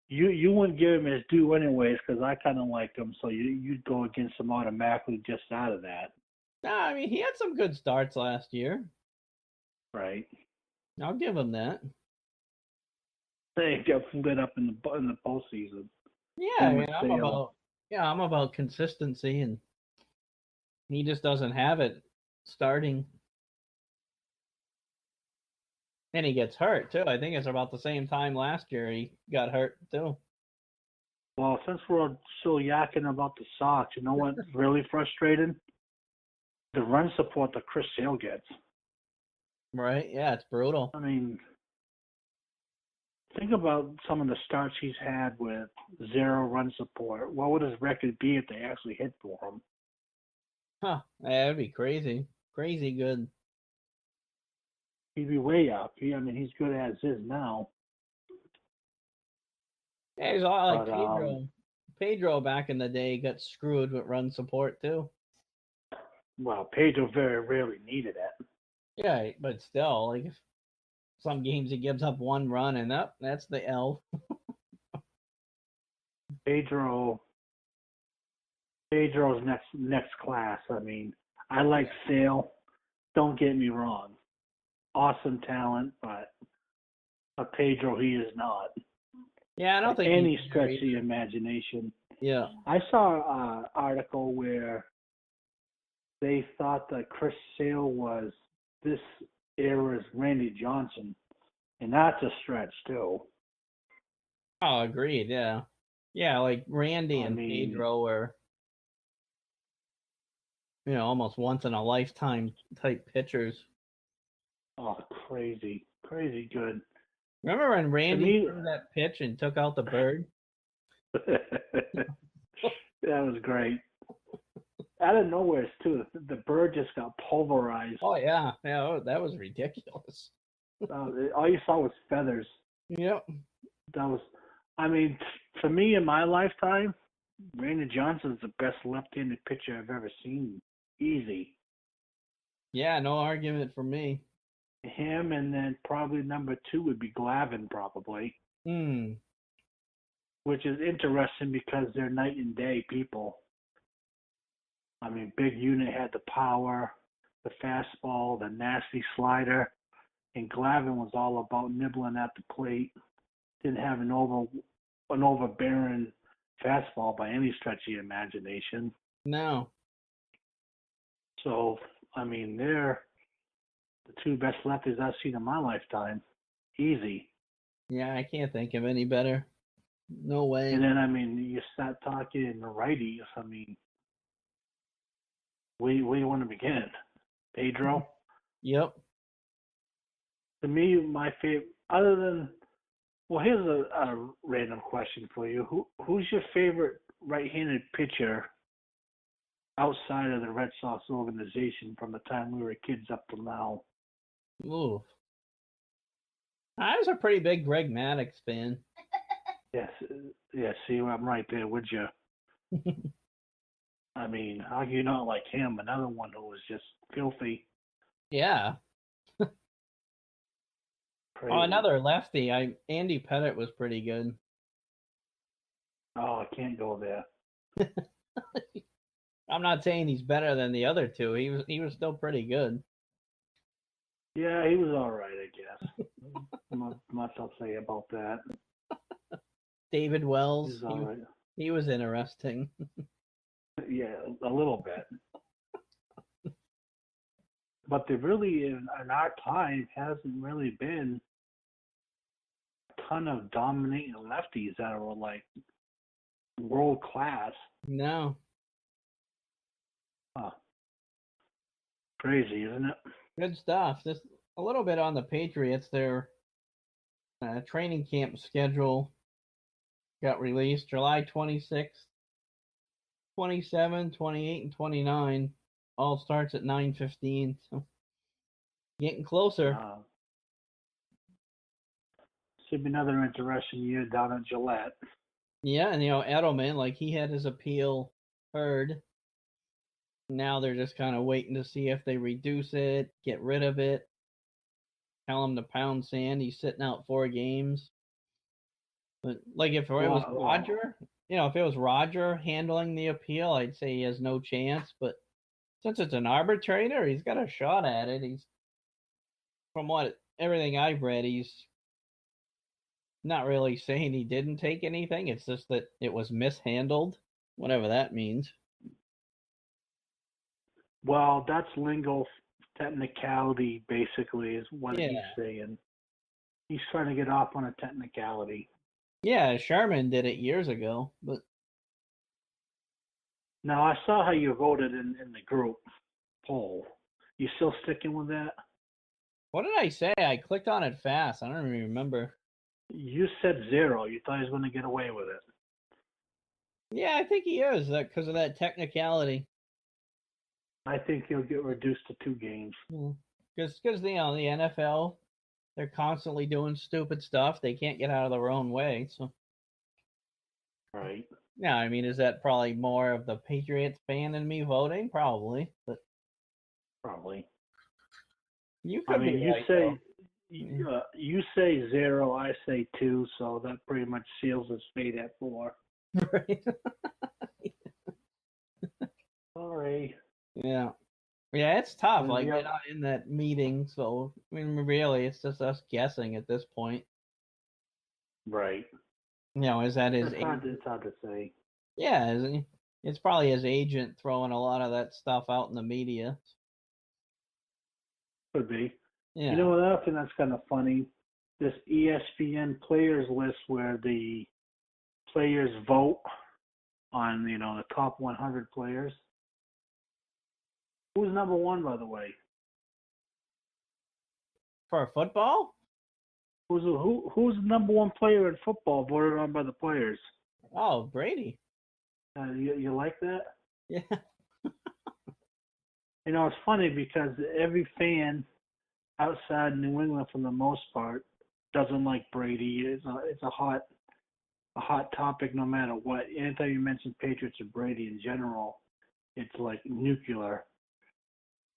you wouldn't give him his due anyways because I kind of like him, so you'd go against him automatically just out of that. No, I mean, he had some good starts last year. Right. I'll give him that. They got lit up in the postseason. Yeah, I mean, I'm about consistency, and he just doesn't have it starting. And he gets hurt too. I think it's about the same time last year he got hurt too. Well, since we're still yakking about the Sox, you know what's really frustrating? The run support that Chris Sale gets. Right? Yeah, it's brutal. I mean, think about some of the starts he's had with 0 run support. What would his record be if they actually hit for him? Huh. That'd be crazy. Crazy good. He'd be way up. He's good as is now. Yeah, he's all like But Pedro. Pedro back in the day got screwed with run support too. well, Pedro very rarely needed it. Yeah, but still, like if some games he gives up one run and that's the L. Pedro's next class. I like Sale. Don't get me wrong. Awesome talent, but a Pedro he is not. Yeah, I don't think Any stretch of the imagination. Yeah. I saw an article where they thought that Chris Sale was this era's Randy Johnson, and that's a stretch too. Oh, agreed. Yeah. Yeah, like Randy and Pedro were, almost once in a lifetime type pitchers. Oh, crazy good. Remember when Randy threw that pitch and took out the bird? That was great. Out of nowhere, too. The bird just got pulverized. Oh, yeah. Yeah, that was ridiculous. All you saw was feathers. Yep. That was, for me in my lifetime, Randy Johnson's the best left-handed pitcher I've ever seen. Easy. Yeah, no argument for me. Him, and then probably number 2 would be Glavine, probably. Which is interesting because they're night and day people. Big Unit had the power, the fastball, the nasty slider, and Glavine was all about nibbling at the plate. Didn't have an overbearing fastball by any stretch of the imagination. No. So, they're the 2 best lefties I've seen in my lifetime. Easy. Yeah, I can't think of any better. No way. And then, you start talking the righties. Where do you want to begin? Pedro? Yep. To me, my favorite, other than, well, here's a random question for you. Who's your favorite right-handed pitcher outside of the Red Sox organization from the time we were kids up till now? Ooh. I was a pretty big Greg Maddux fan. Yes. Yeah, see, I'm right there with you. How can you not like him? Another one who was just filthy. Yeah. Oh, another lefty. Andy Pettitte was pretty good. Oh, I can't go there. I'm not saying he's better than the other two. He was still pretty good. Yeah, he was all right, I guess. Not much I'll say about that. David Wells. He's all right. He was interesting. Yeah, a little bit. But there really, in our time, hasn't really been a ton of dominating lefties that are like world class. No. Huh. Crazy, isn't it? Good stuff. Just a little bit on the Patriots. Their training camp schedule got released July 26th, 27, 28, and 29. All starts at 9:15. So getting closer. Should be another interesting year down at Gillette. Yeah, and Edelman, like he had his appeal heard. Now they're just kind of waiting to see if they reduce it, get rid of it, tell him to pound sand. He's sitting out 4 games. But like if it was Roger, if it was Roger handling the appeal, I'd say he has no chance. But since it's an arbitrator, he's got a shot at it. He's, from everything I've read, he's not really saying he didn't take anything. It's just that it was mishandled, whatever that means. Well, that's lingo technicality, basically, is what he's saying. He's trying to get off on a technicality. Yeah, Sherman did it years ago, but now I saw how you voted in the group poll. You still sticking with that? What did I say? I clicked on it fast. I don't even remember. You said 0. You thought he was going to get away with it. Yeah, I think he is because of that technicality. I think he'll get reduced to 2 games. Because the NFL, they're constantly doing stupid stuff. They can't get out of their own way. So. Right. Yeah, I mean, is that probably more of the Patriots fan in me voting? Probably, but probably. You could be you right, say you say 0, I say 2, so that pretty much seals his fate at 4. Right. Sorry. Yeah, it's tough. Like, we're not in that meeting, so I mean, really, it's just us guessing at this point. Right. Is that his? It's hard to say. Yeah, it's probably his agent throwing a lot of that stuff out in the media. Could be. Yeah. You know what else? And that's kind of funny. This ESPN players list where the players vote on, the top 100 players. Who's number 1, by the way? For football? Who's the number 1 player in football voted on by the players? Oh, Brady. You like that? Yeah. It's funny because every fan outside New England, for the most part, doesn't like Brady. It's a hot topic no matter what. Anytime you mention Patriots or Brady in general, it's like nuclear.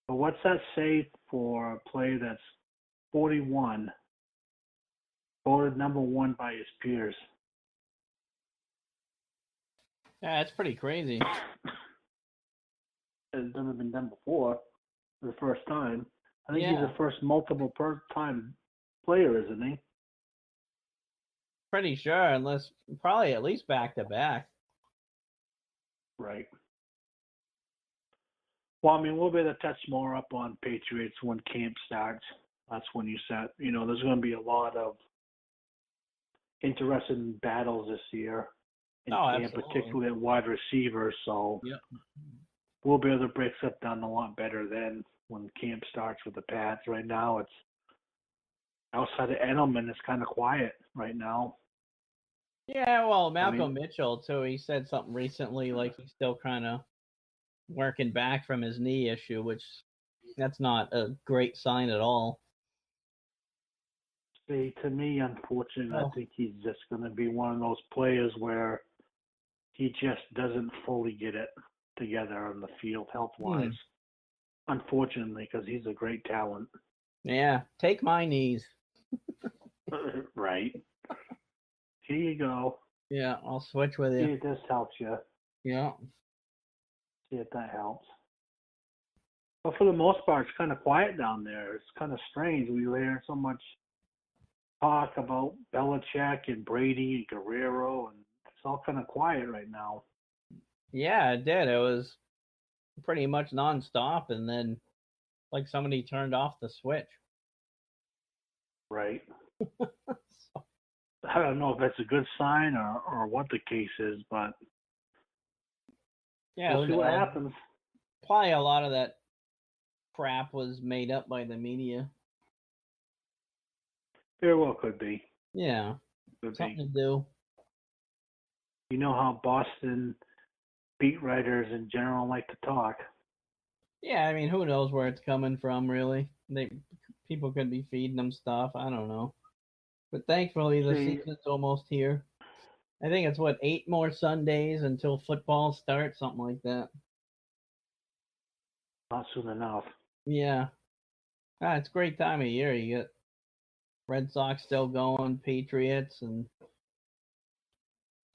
But what's that say for a player that's 41, voted number 1 by his peers? Yeah, that's pretty crazy. It's never been done before for the first time. I think he's Yeah. the first multiple time player, isn't he? Pretty sure, unless probably at least back to back. Right. Well, I mean, we'll be able to touch more up on Patriots when camp starts. That's when you set. There's going to be a lot of interesting battles this year in camp, absolutely. particularly at wide receiver. So we'll be able to break stuff down a lot better then when camp starts with the Pats. Right now, it's outside of Edelman, it's kind of quiet right now. Yeah, well, Malcolm Mitchell, too, he said something recently like he's still kind of working back from his knee issue, which that's not a great sign at all. See, to me, unfortunately, I think he's just going to be one of those players where he just doesn't fully get it together on the field health-wise. Unfortunately, because he's a great talent. Yeah, take my knees. Right. Here you go. Yeah, I'll switch with you. See if this helps you. Yeah. See if that helps. But for the most part, it's kind of quiet down there. It's kind of strange. We were hearing so much talk about Belichick and Brady and Guerrero, and it's all kind of quiet right now. Yeah, it did. It was pretty much nonstop, and then like somebody turned off the switch. Right. I don't know if that's a good sign or what the case is, but we'll see what happens. Probably a lot of that crap was made up by the media. Very well could be. Yeah. Something to do. You know how Boston beat writers in general like to talk. Yeah, I mean, who knows where it's coming from, really? People could be feeding them stuff. I don't know. But thankfully, the season's almost here. I think it's, 8 more Sundays until football starts, something like that. Not soon enough. Yeah. It's a great time of year. You get Red Sox still going, Patriots, and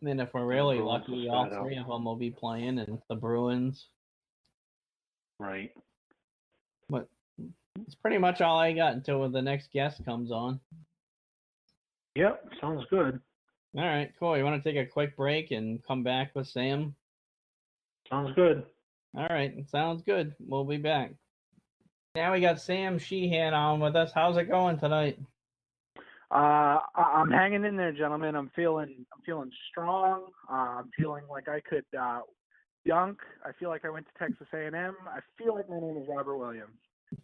then if we're really lucky, all 3 of them will be playing, and the Bruins. Right. But it's pretty much all I got until the next guest comes on. Yep, sounds good. All right, cool. You want to take a quick break and come back with Sam? Sounds good. All right, sounds good. We'll be back. Now we got Sam Sheehan on with us. How's it going tonight? I'm hanging in there, gentlemen. I'm feeling strong. I'm feeling like I could dunk. I feel like I went to Texas A&M. I feel like my name is Robert Williams.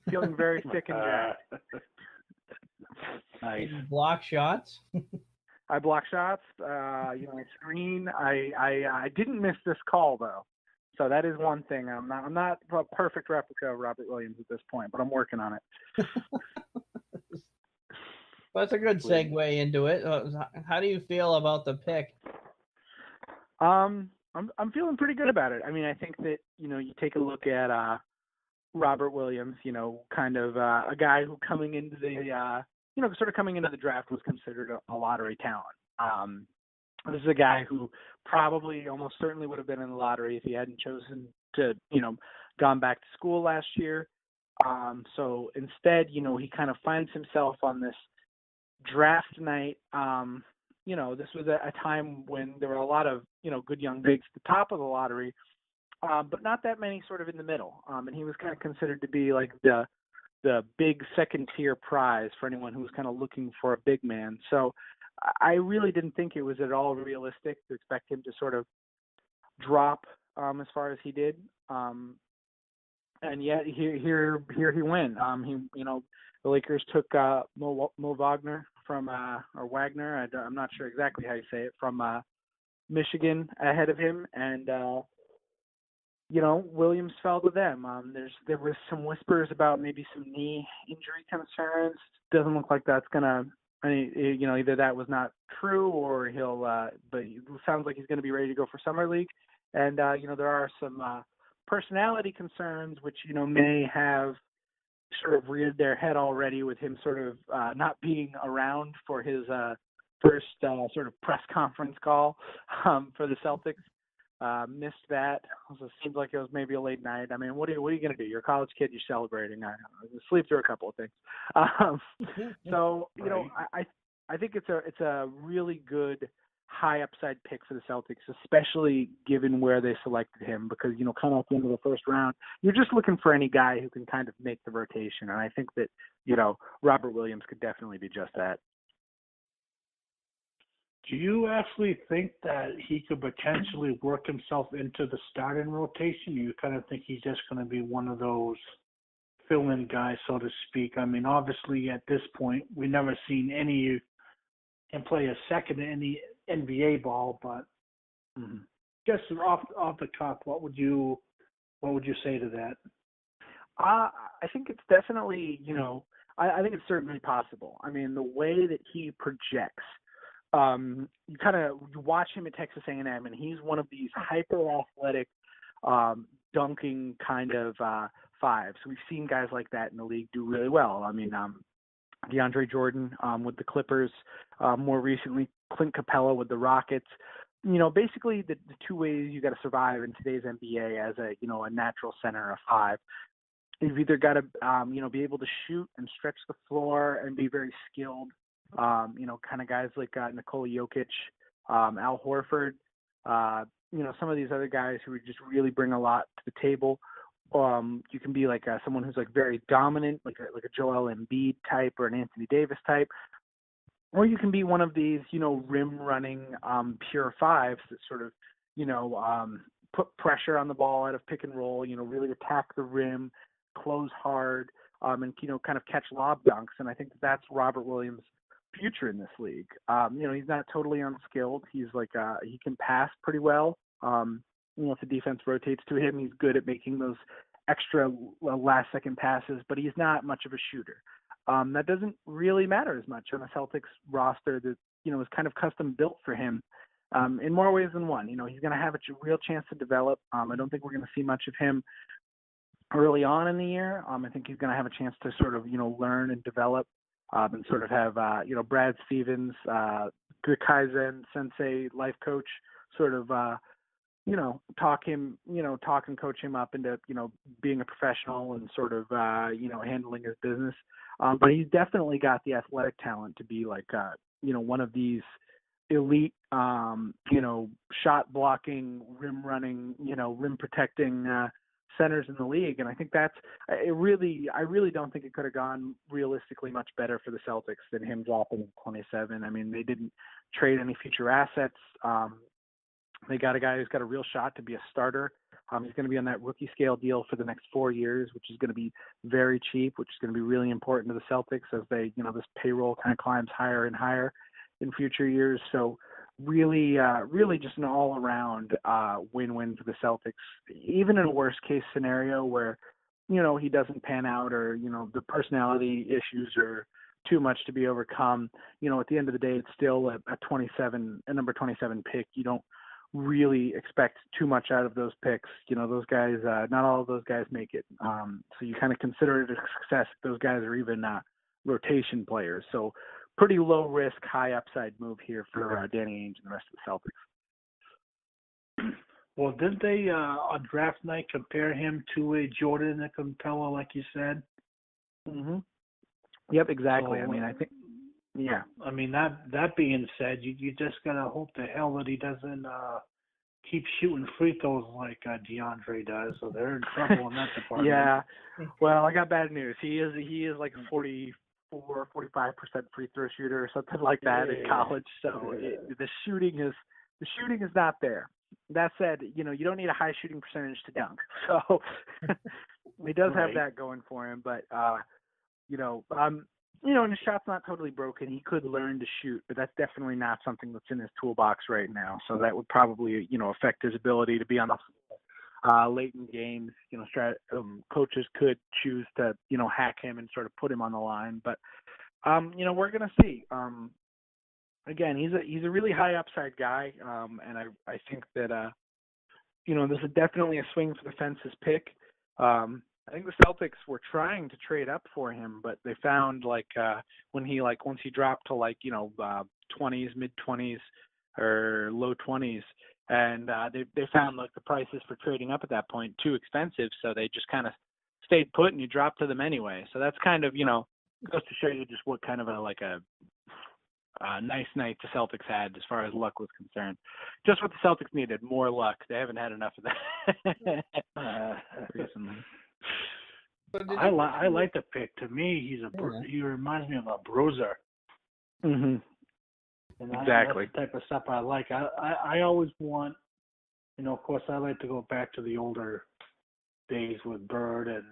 Feeling very thick and jacked. Nice. Block shots. I block shots. I screen. I didn't miss this call though. So that is one thing. I'm not a perfect replica of Robert Williams at this point, but I'm working on it. Well, that's a good segue into it. How do you feel about the pick? I'm feeling pretty good about it. I mean, I think that, you take a look at Robert Williams, kind of a guy who coming into the coming into the draft was considered a lottery talent. This is a guy who probably almost certainly would have been in the lottery if he hadn't chosen to, gone back to school last year. So instead, he kind of finds himself on this draft night. This was a time when there were a lot of, good young bigs at the top of the lottery, but not that many sort of in the middle. And he was kind of considered to be like the big second tier prize for anyone who was kind of looking for a big man. So I really didn't think it was at all realistic to expect him to sort of drop as far as he did. And yet here he went. The Lakers took Mo Wagner from or Wagner. I'm not sure exactly how you say it, from Michigan ahead of him, and Williams fell to them. There was some whispers about maybe some knee injury concerns. Doesn't look like that's gonna. Either that was not true or he'll. But it sounds like he's going to be ready to go for summer league, and there are some personality concerns which may have sort of reared their head already with him sort of not being around for his first sort of press conference call for the Celtics. Missed that. So it seems like it was maybe a late night. I mean, what are you going to do? You're a college kid. You're celebrating. I sleep through a couple of things. So I think it's a really good high upside pick for the Celtics, especially given where they selected him, because kind of at the end of the first round, you're just looking for any guy who can kind of make the rotation, and I think that Robert Williams could definitely be just that. Do you actually think that he could potentially work himself into the starting rotation? You kind of think he's just going to be one of those fill-in guys, so to speak? I mean, obviously at this point, we've never seen him play a second in the NBA ball, but just off the cuff, what would you say to that? I think it's definitely, I think it's certainly possible. I mean, the way that he projects, you watch him at Texas A&M, and he's one of these hyper-athletic, dunking kind of fives. We've seen guys like that in the league do really well. I mean, DeAndre Jordan with the Clippers, more recently Clint Capella with the Rockets. Basically the two ways you got to survive in today's NBA as a natural center, a five. You've either got to be able to shoot and stretch the floor and be very skilled. Kind of guys like Nikola Jokic, Al Horford, some of these other guys who would just really bring a lot to the table. You can be like someone who's like very dominant, like a Joel Embiid type or an Anthony Davis type, or you can be one of these, rim running, pure fives that sort of, put pressure on the ball out of pick and roll, really attack the rim, close hard, and kind of catch lob dunks. And I think that's Robert Williams' future in this league. He's not totally unskilled. He's like he can pass pretty well. If the defense rotates to him, he's good at making those extra last-second passes, but he's not much of a shooter. That doesn't really matter as much on a Celtics roster that, is kind of custom built for him in more ways than one. He's going to have a real chance to develop. I don't think we're going to see much of him early on in the year. I think he's going to have a chance to sort of, learn and develop and sort of have, Brad Stevens, Kaizen Sensei, life coach, sort of, talk and coach him up into, being a professional and sort of, handling his business. But he's definitely got the athletic talent to be like, one of these elite, shot blocking, rim running, rim protecting centers in the league. And I think I really don't think it could have gone realistically much better for the Celtics than him dropping 27. I mean, they didn't trade any future assets. They got a guy who's got a real shot to be a starter. He's going to be on that rookie scale deal for the next 4 years, which is going to be very cheap, which is going to be really important to the Celtics as they, this payroll kind of climbs higher and higher in future years. So really just an all-around win-win for the Celtics, even in a worst-case scenario where, he doesn't pan out or, the personality issues are too much to be overcome. At the end of the day, it's still a number 27 pick. You don't really expect too much out of those picks. Those guys, not all of those guys make it. So you kind of consider it a success if those guys are even rotation players. So pretty low risk, high upside move here for Danny Ainge and the rest of the Celtics. Well, didn't they on draft night compare him to a Jordan and Capella, like you said? Mm-hmm. Yep, exactly. So, I think, yeah. That being said, you just gotta hope to hell that he doesn't keep shooting free throws like DeAndre does. So they're in trouble in that department. Yeah. Well, I got bad news. He is like a 45% free throw shooter or something like that in college. So the shooting is not there. That said, you don't need a high shooting percentage to dunk. So he does have that going for him. But and his shot's not totally broken. He could learn to shoot, but that's definitely not something that's in his toolbox right now. So that would probably, affect his ability to be on the late in games. Coaches could choose to, hack him and sort of put him on the line. But, we're going to see. Again, he's a really high upside guy, and I think that, this is definitely a swing for the fences pick. I think the Celtics were trying to trade up for him, but they found once he dropped to 20s, mid 20s or low 20s, and they found the prices for trading up at that point too expensive, so they just kind of stayed put and you dropped to them anyway. So that's kind of goes to show you just what kind of a nice night the Celtics had as far as luck was concerned. Just what the Celtics needed, more luck. They haven't had enough of that recently. I like the pick. To me, he reminds me of a bruiser. Mm-hmm. And exactly. That's the type of stuff I like. I always want, of course, I like to go back to the older days with Bird and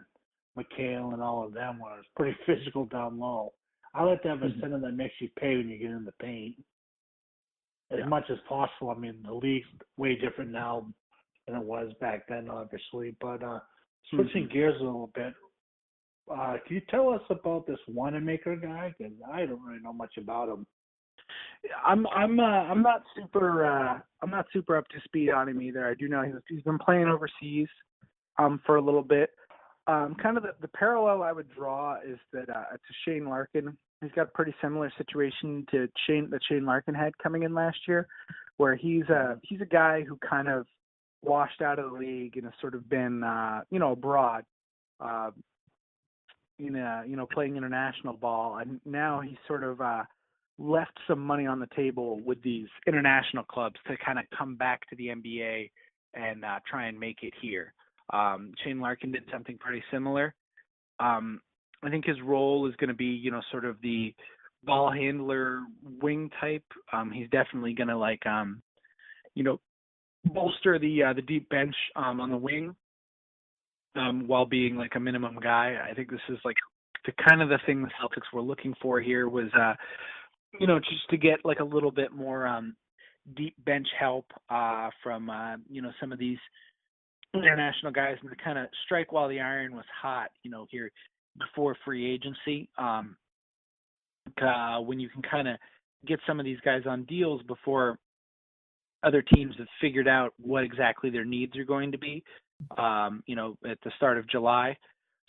McHale and all of them when it was pretty physical down low. I like to have a center that makes you pay when you get in the paint as much as possible. The league's way different now than it was back then, obviously. But switching gears a little bit, can you tell us about this Wanamaker guy? Because I don't really know much about him. I'm not super up to speed on him either. I do know he's been playing overseas for a little bit. Kind of the parallel I would draw is that to Shane Larkin. He's got a pretty similar situation to Shane Larkin had coming in last year, where he's a guy who kind of washed out of the league and has sort of been abroad, playing international ball, and now he's sort of left some money on the table with these international clubs to kind of come back to the NBA and try and make it here. Shane Larkin did something pretty similar. I think his role is going to be, sort of the ball handler wing type. He's definitely going to bolster the deep bench on the wing while being a minimum guy. I think this is the kind of the thing the Celtics were looking for here was, just to get a little bit more deep bench help from, some of these international guys and to kind of strike while the iron was hot, here before free agency, when you can kind of get some of these guys on deals before other teams have figured out what exactly their needs are going to be, at the start of July.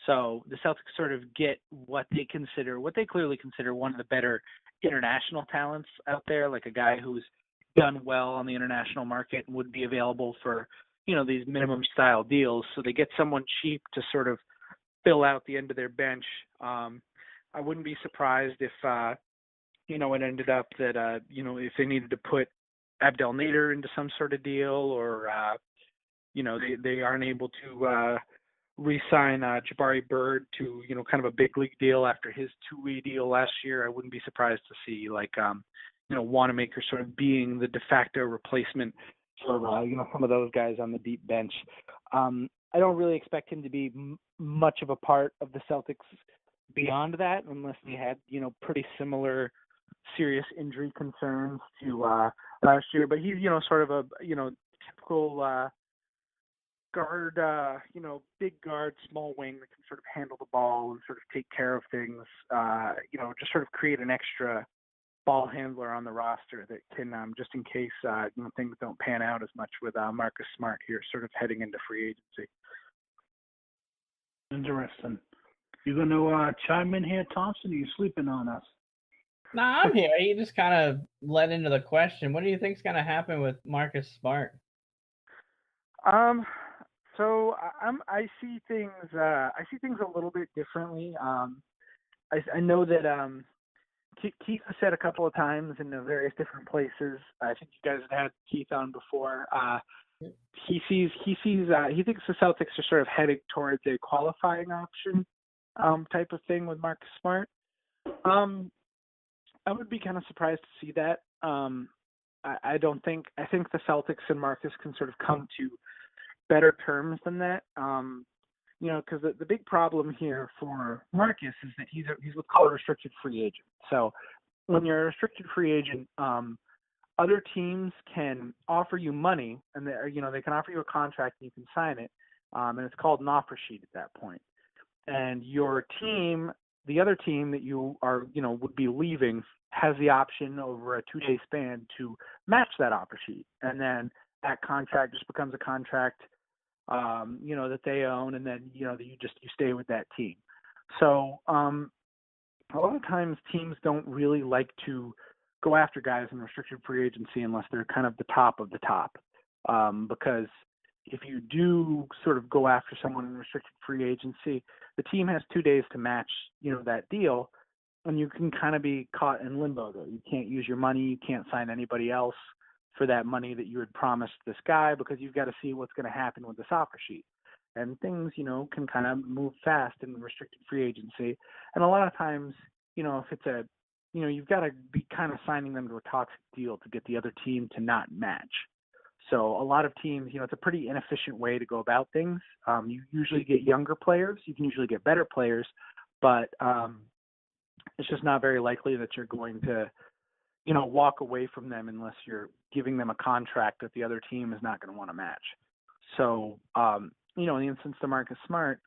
So the Celtics sort of get what they clearly consider one of the better international talents out there, like a guy who's done well on the international market and would be available for, these minimum style deals. So they get someone cheap to sort of fill out the end of their bench. I wouldn't be surprised if, it ended up that, if they needed to put Abdel Nader into some sort of deal or, they aren't able to re-sign Jabari Bird to, kind of a big league deal after his 2-way deal last year. I wouldn't be surprised to see Wanamaker sort of being the de facto replacement for, some of those guys on the deep bench. I don't really expect him to be much of a part of the Celtics beyond that, unless they had, pretty similar serious injury concerns to last year. But he's, sort of a, typical guard, big guard, small wing that can sort of handle the ball and sort of take care of things, just sort of create an extra ball handler on the roster that can, just in case, things don't pan out as much with Marcus Smart here, sort of heading into free agency. Interesting. You going to chime in here, Thompson? Or are you sleeping on us? No, I'm here. You just kind of led into the question. What do you think's going to happen with Marcus Smart? So I see things. I see things a little bit differently. I know that Keith has said a couple of times in the various different places. I think you guys had Keith on before. He thinks the Celtics are sort of heading towards a qualifying option type of thing with Marcus Smart. I would be kind of surprised to see that. I think the Celtics and Marcus can sort of come to better terms than that. Because the big problem here for Marcus is that he's what's called a restricted free agent. So when you're a restricted free agent, other teams can offer you money, and they can offer you a contract and you can sign it, and it's called an offer sheet at that point. And your team, the other team that you are, would be leaving, has the option over a 2-day span to match that offer sheet, and then that contract just becomes a contract, that they own, and then you stay with that team. So a lot of times teams don't really like to go after guys in restricted free agency unless they're kind of the top of the top, because if you do sort of go after someone in restricted free agency, the team has 2 days to match, that deal, and you can kind of be caught in limbo there. You can't use your money. You can't sign anybody else for that money that you had promised this guy, because you've got to see what's going to happen with this offer sheet. And things, can kind of move fast in restricted free agency. And a lot of times, if it's you've got to be kind of signing them to a toxic deal to get the other team to not match. So a lot of teams, it's a pretty inefficient way to go about things. You usually get younger players. You can usually get better players, but it's just not very likely that you're going to, walk away from them unless you're giving them a contract that the other team is not going to want to match. So, in the instance of Marcus Smart,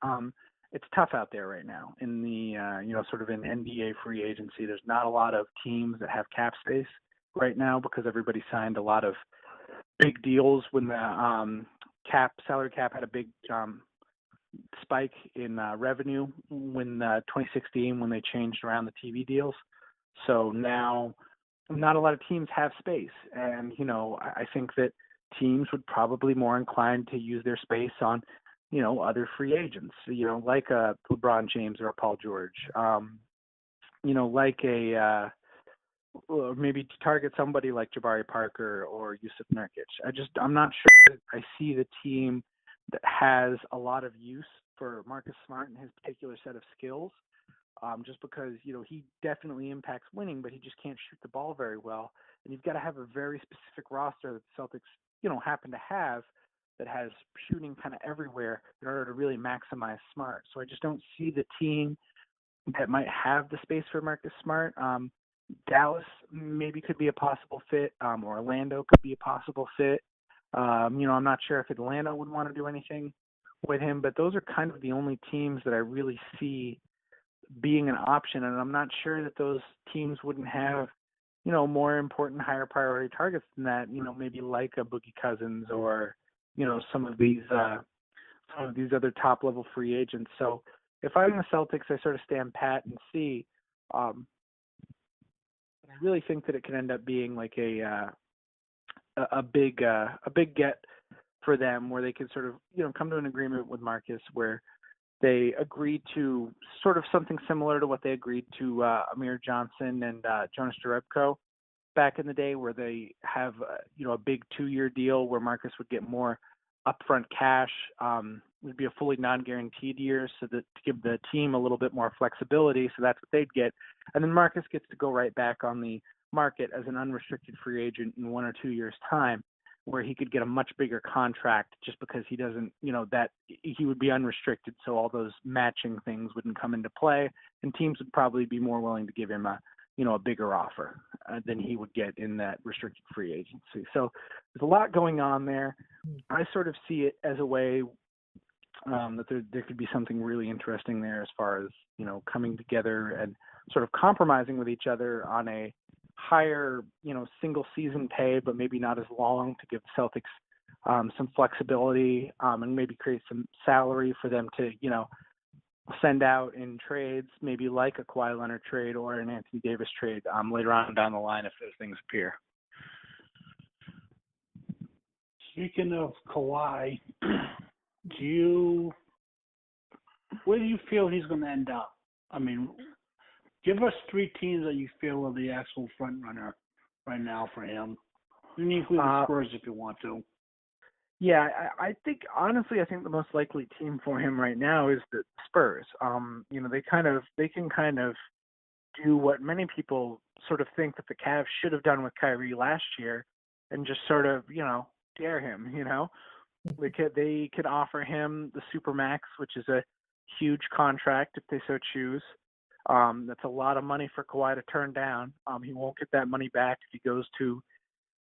it's tough out there right now in the, sort of in NBA free agency. There's not a lot of teams that have cap space right now because everybody signed a lot of big deals when the salary cap had a big spike in revenue when 2016 when they changed around the TV deals. So now not a lot of teams have space, and I think that teams would probably more inclined to use their space on other free agents, like a LeBron James or a Paul George, like a or maybe to target somebody like Jabari Parker or Yusuf Nurkic. I'm not sure that I see the team that has a lot of use for Marcus Smart and his particular set of skills, just because, he definitely impacts winning, but he just can't shoot the ball very well. And you've got to have a very specific roster that the Celtics, happen to have that has shooting kind of everywhere in order to really maximize Smart. So I just don't see the team that might have the space for Marcus Smart. Dallas maybe could be a possible fit, or Orlando could be a possible fit. I'm not sure if Atlanta would want to do anything with him, but those are kind of the only teams that I really see being an option. And I'm not sure that those teams wouldn't have, more important, higher priority targets than that, maybe like a Boogie Cousins or, some of these other top level free agents. So if I'm the Celtics, I sort of stand pat and see. I really think that it could end up being like a big get for them, where they can sort of come to an agreement with Marcus where they agreed to sort of something similar to what they agreed to Amir Johnson and Jonas Jerebko back in the day, where they have a big 2-year deal where Marcus would get more upfront cash. Would be a fully non-guaranteed year, so that to give the team a little bit more flexibility. So that's what they'd get, and then Marcus gets to go right back on the market as an unrestricted free agent in 1 or 2 years' time, where he could get a much bigger contract just because he doesn't, that he would be unrestricted. So all those matching things wouldn't come into play, and teams would probably be more willing to give him a a bigger offer than he would get in that restricted free agency. So there's a lot going on there. I sort of see it as a way that there could be something really interesting there as far as, coming together and sort of compromising with each other on a higher, single season pay, but maybe not as long, to give the Celtics some flexibility and maybe create some salary for them to, send out in trades, maybe like a Kawhi Leonard trade or an Anthony Davis trade later on down the line if those things appear. Speaking of Kawhi, where do you feel he's going to end up? I mean, give us 3 teams that you feel are the actual front runner right now for him. You can include the Spurs if you want to. Yeah, I think the most likely team for him right now is the Spurs. They can kind of do what many people sort of think that the Cavs should have done with Kyrie last year, and just sort of, dare him. They could offer him the Supermax, which is a huge contract if they so choose. That's a lot of money for Kawhi to turn down. He won't get that money back if he goes to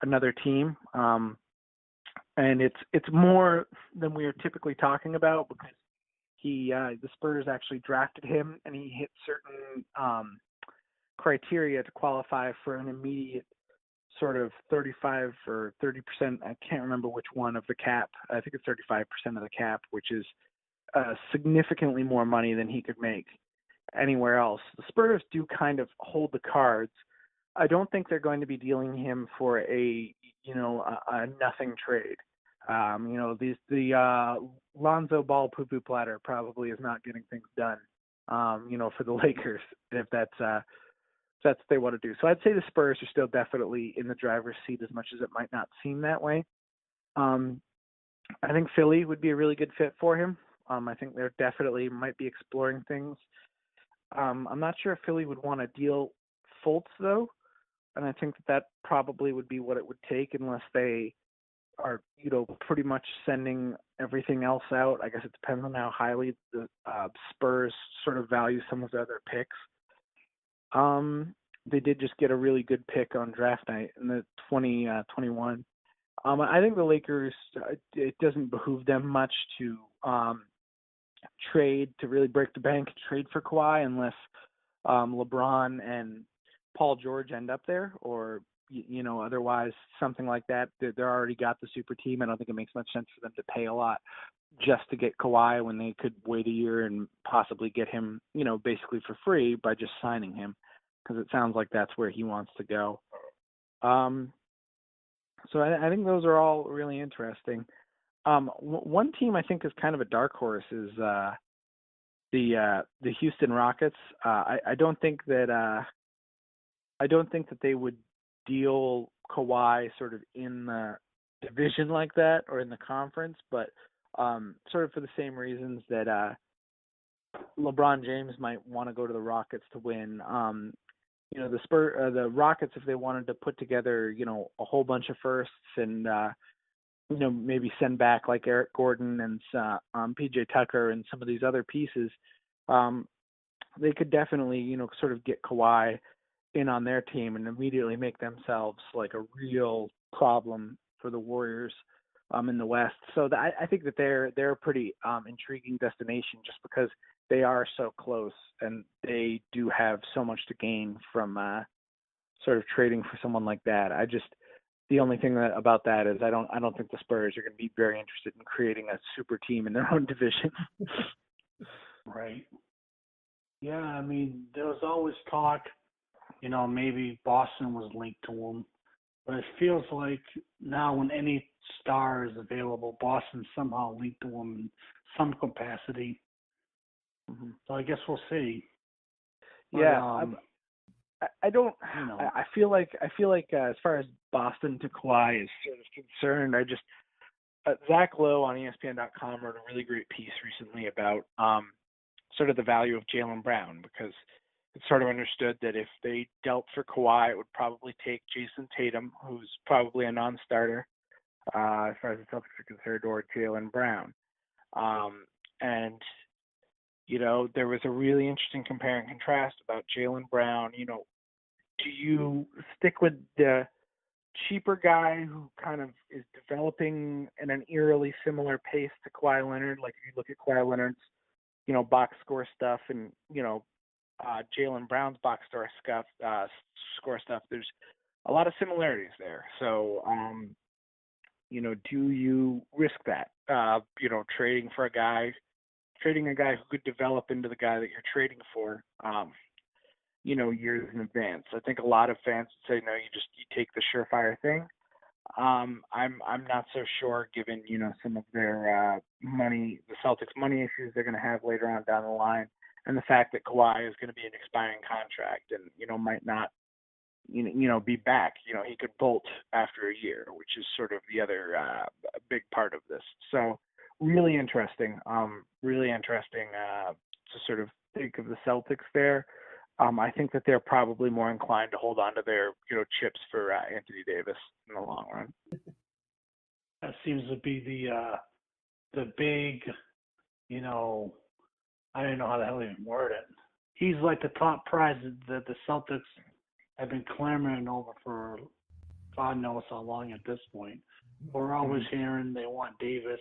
another team. And it's more than we are typically talking about, because the Spurs actually drafted him, and he hit certain criteria to qualify for an immediate sort of 35 or 30%. I can't remember which one of the cap. I think it's 35% of the cap, which is significantly more money than he could make anywhere else. The Spurs do kind of hold the cards. I don't think they're going to be dealing him for a nothing trade. The Lonzo Ball poo-poo platter probably is not getting things done, for the Lakers, if that's what they want to do. So I'd say the Spurs are still definitely in the driver's seat, as much as it might not seem that way. I think Philly would be a really good fit for him. I think they're definitely might be exploring things. I'm not sure if Philly would want to deal Fultz, though, and I think that probably would be what it would take, unless they are, pretty much sending everything else out. I guess it depends on how highly the Spurs sort of value some of their other picks. They did just get a really good pick on draft night in the 2021. I think the Lakers, it doesn't behoove them much to trade, to really break the bank, trade for Kawhi, unless LeBron and Paul George end up there, or otherwise something like that. They're already got the super team. I don't think it makes much sense for them to pay a lot just to get Kawhi when they could wait a year and possibly get him, basically for free by just signing him, because it sounds like that's where he wants to go. So I think those are all really interesting. One team I think is kind of a dark horse is the Houston Rockets. I don't think that they would deal Kawhi sort of in the division like that, or in the conference, but sort of for the same reasons that LeBron James might want to go to the Rockets to win. The Rockets, if they wanted to put together, a whole bunch of firsts and maybe send back like Eric Gordon and PJ Tucker and some of these other pieces, they could definitely, sort of get Kawhi in on their team and immediately make themselves like a real problem for the Warriors in the West. So I think that they're a pretty intriguing destination, just because they are so close and they do have so much to gain from sort of trading for someone like that. The only thing about that is I don't think the Spurs are going to be very interested in creating a super team in their own division. Right. Yeah, I mean, there was always talk, maybe Boston was linked to him, but it feels like now when any star is available, Boston's somehow linked to him in some capacity. Mm-hmm. So I guess we'll see. Yeah, but, I don't. I feel like as far as Boston to Kawhi is sort of concerned, Zach Lowe on ESPN.com wrote a really great piece recently about sort of the value of Jaylen Brown, because it's sort of understood that if they dealt for Kawhi, it would probably take Jason Tatum, who's probably a non-starter as far as the Celtics are concerned, or Jaylen Brown. And there was a really interesting compare and contrast about Jaylen Brown, do you stick with the cheaper guy who kind of is developing in an eerily similar pace to Kawhi Leonard? Like if you look at Kawhi Leonard's, box score stuff and, Jaylen Brown's box score stuff, there's a lot of similarities there. So, do you risk that, trading a guy who could develop into the guy that you're trading for, years in advance? I think a lot of fans would say, no, you take the surefire thing. I'm not so sure, given, some of their the Celtics money issues they're going to have later on down the line, and the fact that Kawhi is going to be an expiring contract and, might not, be back. He could bolt after a year, which is sort of the other big part of this. So really interesting to sort of think of the Celtics there. I think that they're probably more inclined to hold on to their, chips for Anthony Davis in the long run. That seems to be the big, I don't know how the hell to even word it. He's like the top prize that the Celtics have been clamoring over for God knows how long at this point. We're always hearing they want Davis.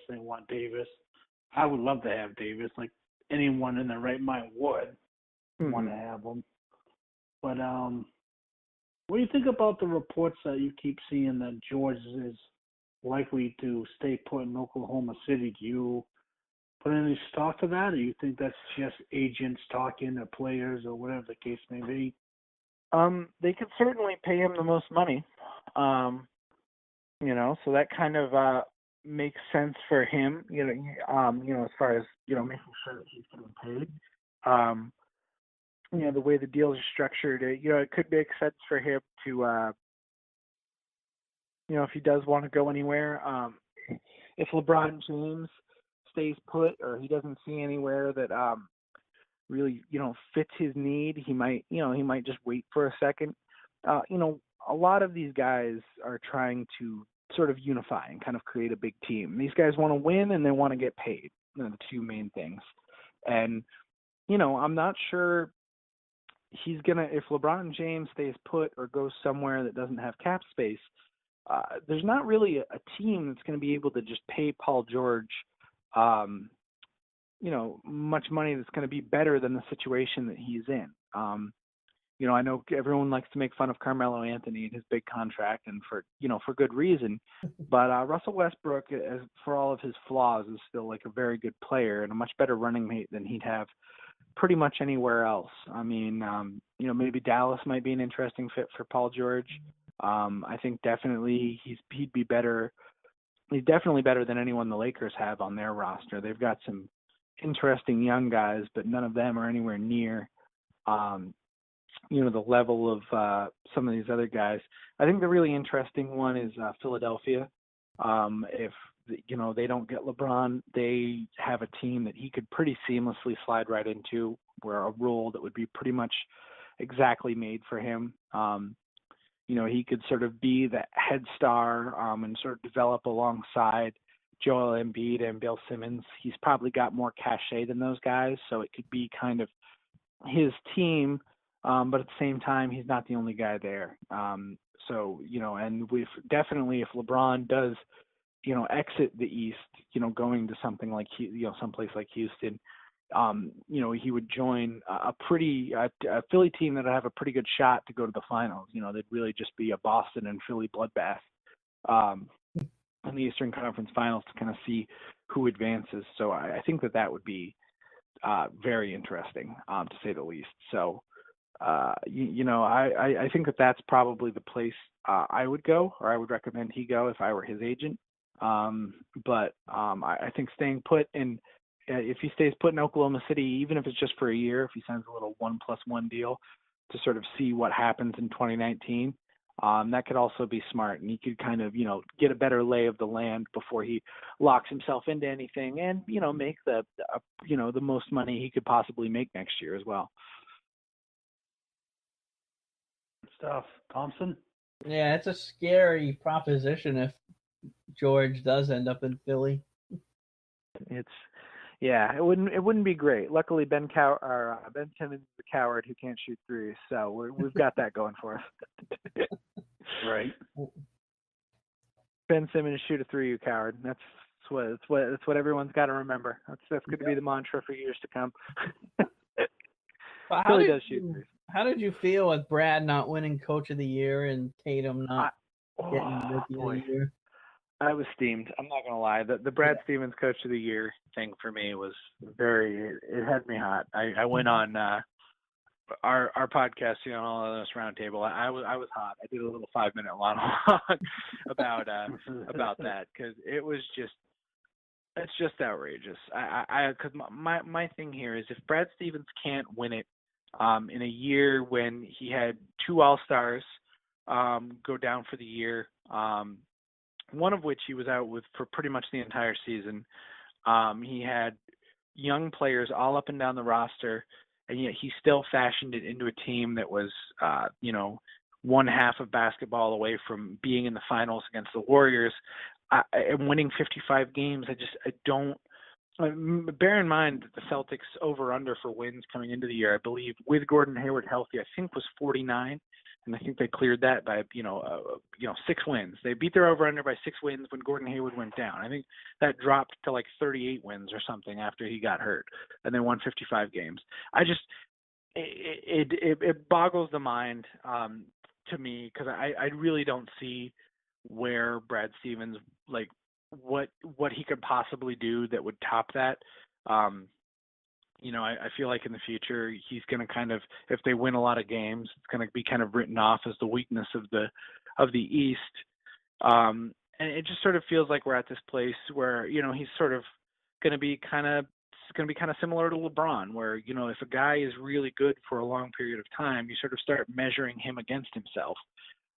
I would love to have Davis. Like anyone in their right mind would want to have him. But what do you think about the reports that you keep seeing that George is likely to stay put in Oklahoma City? Do you put any stock to that, or you think that's just agents talking to players or whatever the case may be? They could certainly pay him the most money. So that kind of makes sense for him, as far as, making sure that he's getting paid. The way the deals are structured, it could make sense for him to, if he does want to go anywhere, if LeBron James stays put or he doesn't see anywhere that really, fits his need, he might just wait for a second. A lot of these guys are trying to sort of unify and kind of create a big team. These guys want to win and they want to get paid. The two main things. And, I'm not sure he's going to, if LeBron James stays put or goes somewhere that doesn't have cap space, there's not really a team that's going to be able to just pay Paul George, much money that's going to be better than the situation that he's in. I know everyone likes to make fun of Carmelo Anthony and his big contract, and for good reason. But Russell Westbrook, for all of his flaws, is still like a very good player and a much better running mate than he'd have pretty much anywhere else. I mean, maybe Dallas might be an interesting fit for Paul George. I think definitely he'd be better. He's definitely better than anyone the Lakers have on their roster. They've got some interesting young guys, but none of them are anywhere near, the level of some of these other guys. I think the really interesting one is Philadelphia. If they don't get LeBron, they have a team that he could pretty seamlessly slide right into, where a role that would be pretty much exactly made for him. He could sort of be the head star and sort of develop alongside Joel Embiid and Bill Simmons. He's probably got more cachet than those guys, so it could be kind of his team, but at the same time, he's not the only guy there. And definitely if LeBron does, exit the East, going to something like, someplace like Houston, he would join a Philly team that would have a pretty good shot to go to the finals. They'd really just be a Boston and Philly bloodbath in the Eastern Conference Finals to kind of see who advances. So I think that would be very interesting, to say the least. So, I think that's probably the place I would go, or I would recommend he go if I were his agent. But I think staying put in, if he stays put in Oklahoma City, even if it's just for a year, if he signs a little 1+1 deal to sort of see what happens in 2019, that could also be smart. And he could kind of, get a better lay of the land before he locks himself into anything and, make the most money he could possibly make next year as well. Stuff. Thompson? Yeah, it's a scary proposition if George does end up in Philly. Yeah, it wouldn't be great. Luckily, Ben Simmons is a coward who can't shoot threes, so we've got that going for us. Right. Ben Simmons, shoot a three, you coward. That's what everyone's got to remember. That's going to be the mantra for years to come. Well, Really does shoot threes. How did you feel with Brad not winning Coach of the Year and Tatum not getting Rookie of the Year? I was steamed. I'm not gonna lie. The Brad Stevens Coach of the Year thing for me was it had me hot. I went on our podcast, all of this roundtable. I was hot. I did a little 5-minute monologue about that because it's just outrageous. Because my thing here is if Brad Stevens can't win it in a year when he had 2 All-Stars go down for the year, one of which he was out with for pretty much the entire season. He had young players all up and down the roster, and yet he still fashioned it into a team that was, one half of basketball away from being in the finals against the Warriors and winning 55 games. I don't. Bear in mind that the Celtics over/under for wins coming into the year, I believe, with Gordon Hayward healthy, I think was 49. And I think they cleared that by, 6 wins. They beat their over/under by 6 wins when Gordon Hayward went down. I think that dropped to like 38 wins or something after he got hurt, and they won 55 games. It boggles the mind to me because I really don't see where Brad Stevens, like what he could possibly do that would top that. I feel like in the future he's going to kind of, if they win a lot of games, it's going to be kind of written off as the weakness of the East. And it just sort of feels like we're at this place where, he's sort of going to be kind of similar to LeBron, where, if a guy is really good for a long period of time, you sort of start measuring him against himself.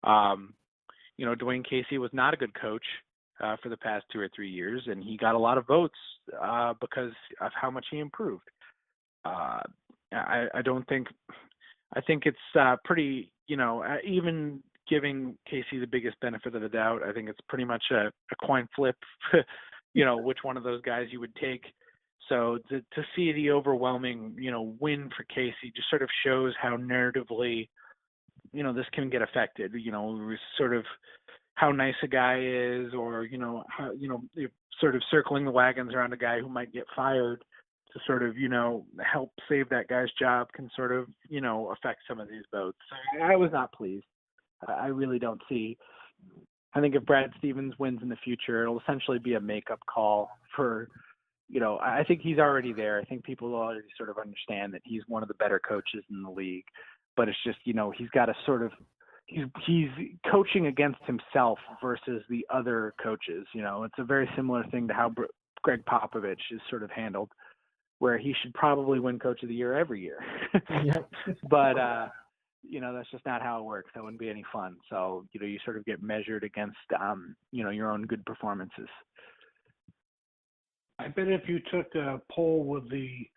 Dwayne Casey was not a good coach for the past 2 or 3 years, and he got a lot of votes because of how much he improved. I think it's pretty, even giving Casey the biggest benefit of the doubt, I think it's pretty much a coin flip, which one of those guys you would take. So to see the overwhelming, win for Casey just sort of shows how narratively, this can get affected, sort of how nice a guy is, or, how, sort of circling the wagons around a guy who might get fired to sort of, help save that guy's job can sort of, affect some of these votes. So I was not pleased. I really don't see. I think if Brad Stevens wins in the future, it'll essentially be a makeup call for, I think he's already there. I think people already sort of understand that he's one of the better coaches in the league. But it's just, he's got to sort of, he's coaching against himself versus the other coaches. It's a very similar thing to how Greg Popovich is sort of handled, where he should probably win Coach of the Year every year. But, that's just not how it works. That wouldn't be any fun. So, you sort of get measured against, your own good performances. I bet if you took a poll with the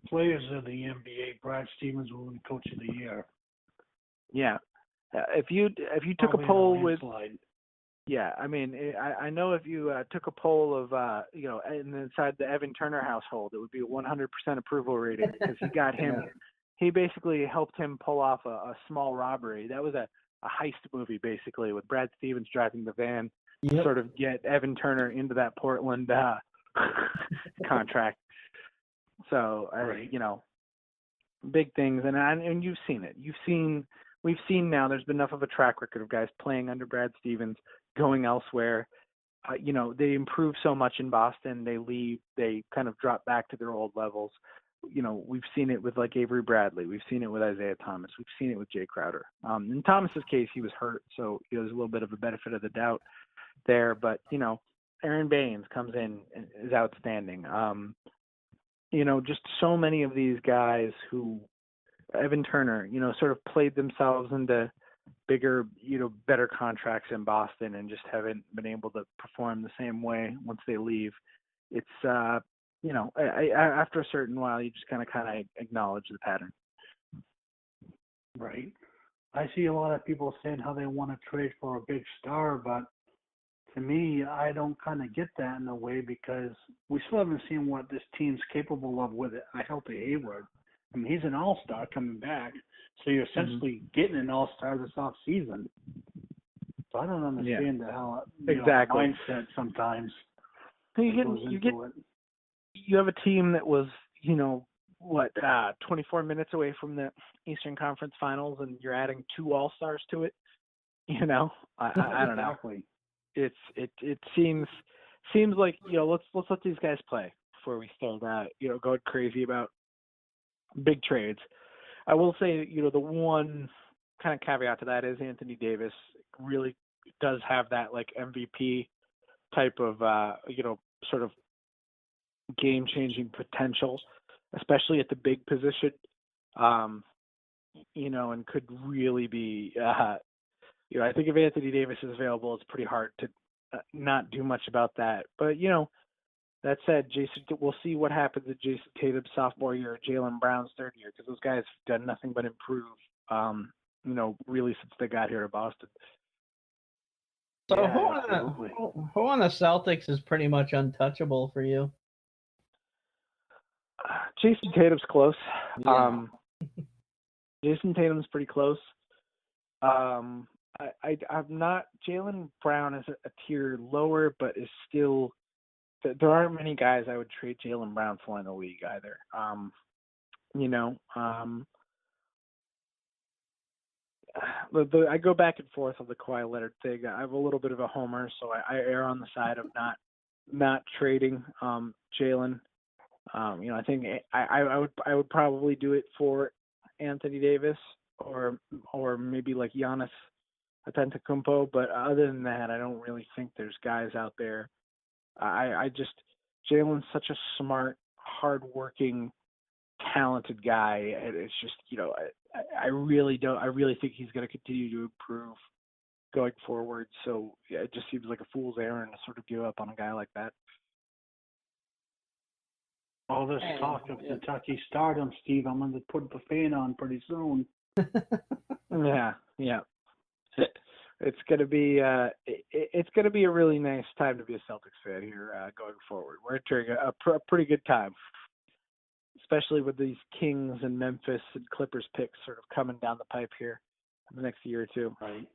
players of the NBA, Brad Stevens would win Coach of the Year. Yeah. If you took Probably a poll with, yeah, I mean, I know if you took a poll of, inside the Evan Turner household, it would be a 100% approval rating because he got him. He basically helped him pull off a small robbery. That was a heist movie, basically, with Brad Stevens driving the van, sort of get Evan Turner into that Portland contract. So, big things, and you've seen it. We've seen now there's been enough of a track record of guys playing under Brad Stevens, going elsewhere. They improve so much in Boston, they leave, they kind of drop back to their old levels. We've seen it with like Avery Bradley. We've seen it with Isaiah Thomas. We've seen it with Jay Crowder. In Thomas's case, he was hurt, so there's a little bit of a benefit of the doubt there. But, Aaron Baines comes in and is outstanding. Just so many of these guys who, Evan Turner, sort of played themselves into bigger, better contracts in Boston and just haven't been able to perform the same way once they leave. It's, after a certain while, you just kind of acknowledge the pattern. Right. I see a lot of people saying how they want to trade for a big star, but to me, I don't kind of get that in a way because we still haven't seen what this team's capable of with a healthy Hayward. I mean, he's an all-star coming back, so you're essentially getting an all-star this offseason. So I don't understand how mindset sometimes. You have a team that was 24 minutes away from the Eastern Conference Finals, and you're adding 2 all-stars to it. I don't know. Exactly. It seems like let's let these guys play before we start going crazy about big trades. I will say the one kind of caveat to that is Anthony Davis really does have that like MVP type of sort of game changing potential, especially at the big position, and could really be I think if Anthony Davis is available, it's pretty hard to not do much about that. But, that said, we'll see what happens at Jason Tatum's sophomore year, Jaylen Brown's third year, because those guys have done nothing but improve, really since they got here to Boston. So who on the Celtics is pretty much untouchable for you? Jason Tatum's close. Yeah. Jason Tatum's pretty close. I'm not. Jaylen Brown is a tier lower, but is still. There aren't many guys I would trade Jaylen Brown for in the league either. I go back and forth on the Kawhi Leonard thing. I have a little bit of a homer, so I err on the side of not trading Jaylen. I think I would probably do it for Anthony Davis or maybe like Giannis Antetokounmpo, but other than that, I don't really think there's guys out there. Jaylen's such a smart, hardworking, talented guy. It's just, I really think he's going to continue to improve going forward. So yeah, it just seems like a fool's errand to sort of give up on a guy like that. All this talk of Kentucky stardom, Steve, I'm going to put the fan on pretty soon. Yeah. It's going to be a really nice time to be a Celtics fan here going forward. We're entering a pretty good time, especially with these Kings and Memphis and Clippers picks sort of coming down the pipe here in the next year or two. Right.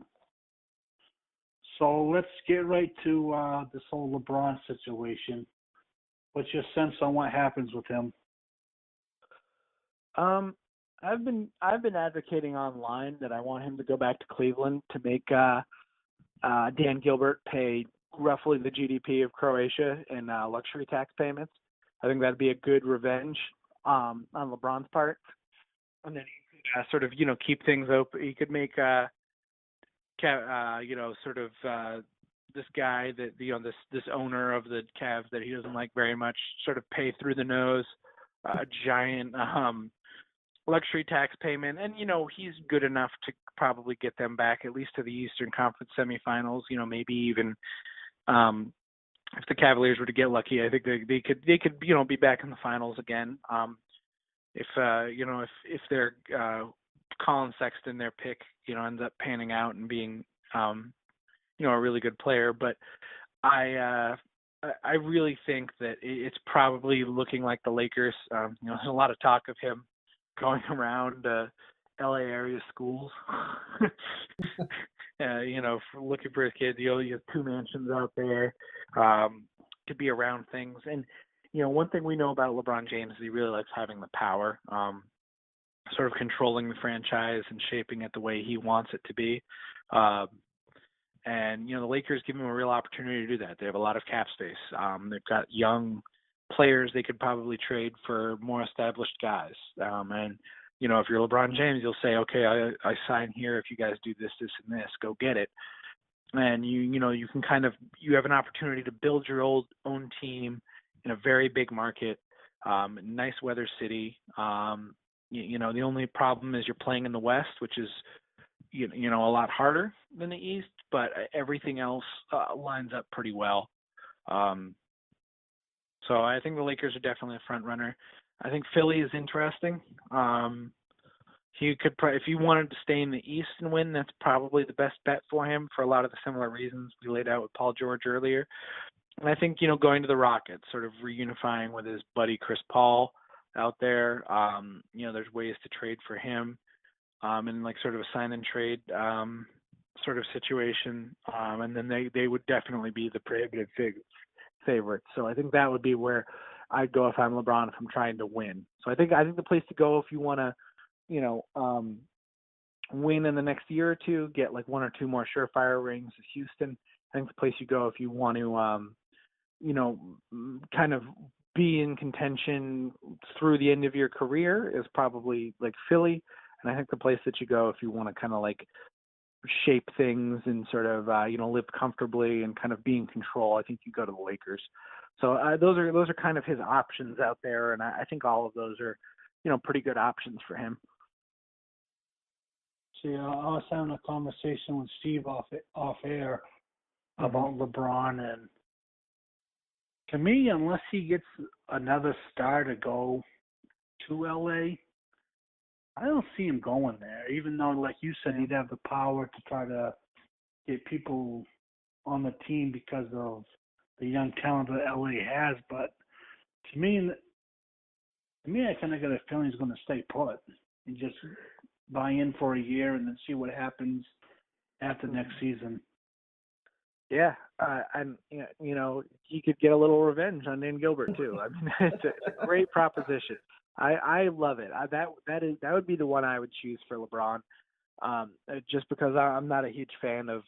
So let's get right to this whole LeBron situation. What's your sense on what happens with him? I've been advocating online that I want him to go back to Cleveland to make Dan Gilbert pay roughly the GDP of Croatia in luxury tax payments. I think that'd be a good revenge on LeBron's part, and then he could sort of keep things open. He could make this guy that this owner of the Cavs that he doesn't like very much sort of pay through the nose a giant luxury tax payment, and he's good enough to probably get them back at least to the Eastern Conference semifinals. Maybe even if the Cavaliers were to get lucky, I think they could be back in the finals again. If their Colin Sexton, their pick, ends up panning out and being a really good player, but I really think that it's probably looking like the Lakers. There's a lot of talk of him going around LA area schools, looking for his kids. He has 2 mansions out there to be around things. And, one thing we know about LeBron James is he really likes having the power, sort of controlling the franchise and shaping it the way he wants it to be. And, the Lakers give him a real opportunity to do that. They have a lot of cap space. They've got young players they could probably trade for more established guys. And, if you're LeBron James, you'll say, okay, I sign here. If you guys do this, this, and this, go get it. And you can you have an opportunity to build your own team in a very big market, nice weather city. The only problem is you're playing in the West, which is, a lot harder than the East, but everything else lines up pretty well. So I think the Lakers are definitely a front runner. I think Philly is interesting. he could if he wanted to stay in the East and win, that's probably the best bet for him for a lot of the similar reasons we laid out with Paul George earlier. And I think, going to the Rockets, sort of reunifying with his buddy Chris Paul out there, there's ways to trade for him, and like sort of a sign and trade sort of situation. And then they would definitely be the prohibitive favorites. So I think that would be where I'd go if I'm LeBron, if I'm trying to win. So I think the place to go if you want to, win in the next year or two, get like one or two more surefire rings is Houston. I think the place you go if you want to, kind of be in contention through the end of your career is probably like Philly. And I think the place that you go if you want to kind of like shape things and sort of, live comfortably and kind of be in control, I think you go to the Lakers. So those are kind of his options out there. And I think all of those are, pretty good options for him. See, I was having a conversation with Steve off air about LeBron, and to me, unless he gets another star to go to LA, I don't see him going there. Even though, like you said, he'd have the power to try to get people on the team because of the young talent that LA has. But to me, I kind of got a feeling he's going to stay put and just buy in for a year and then see what happens after next season. Yeah, and he could get a little revenge on Dan Gilbert too. I mean, it's a great proposition. I love it. That would be the one I would choose for LeBron, just because I'm not a huge fan of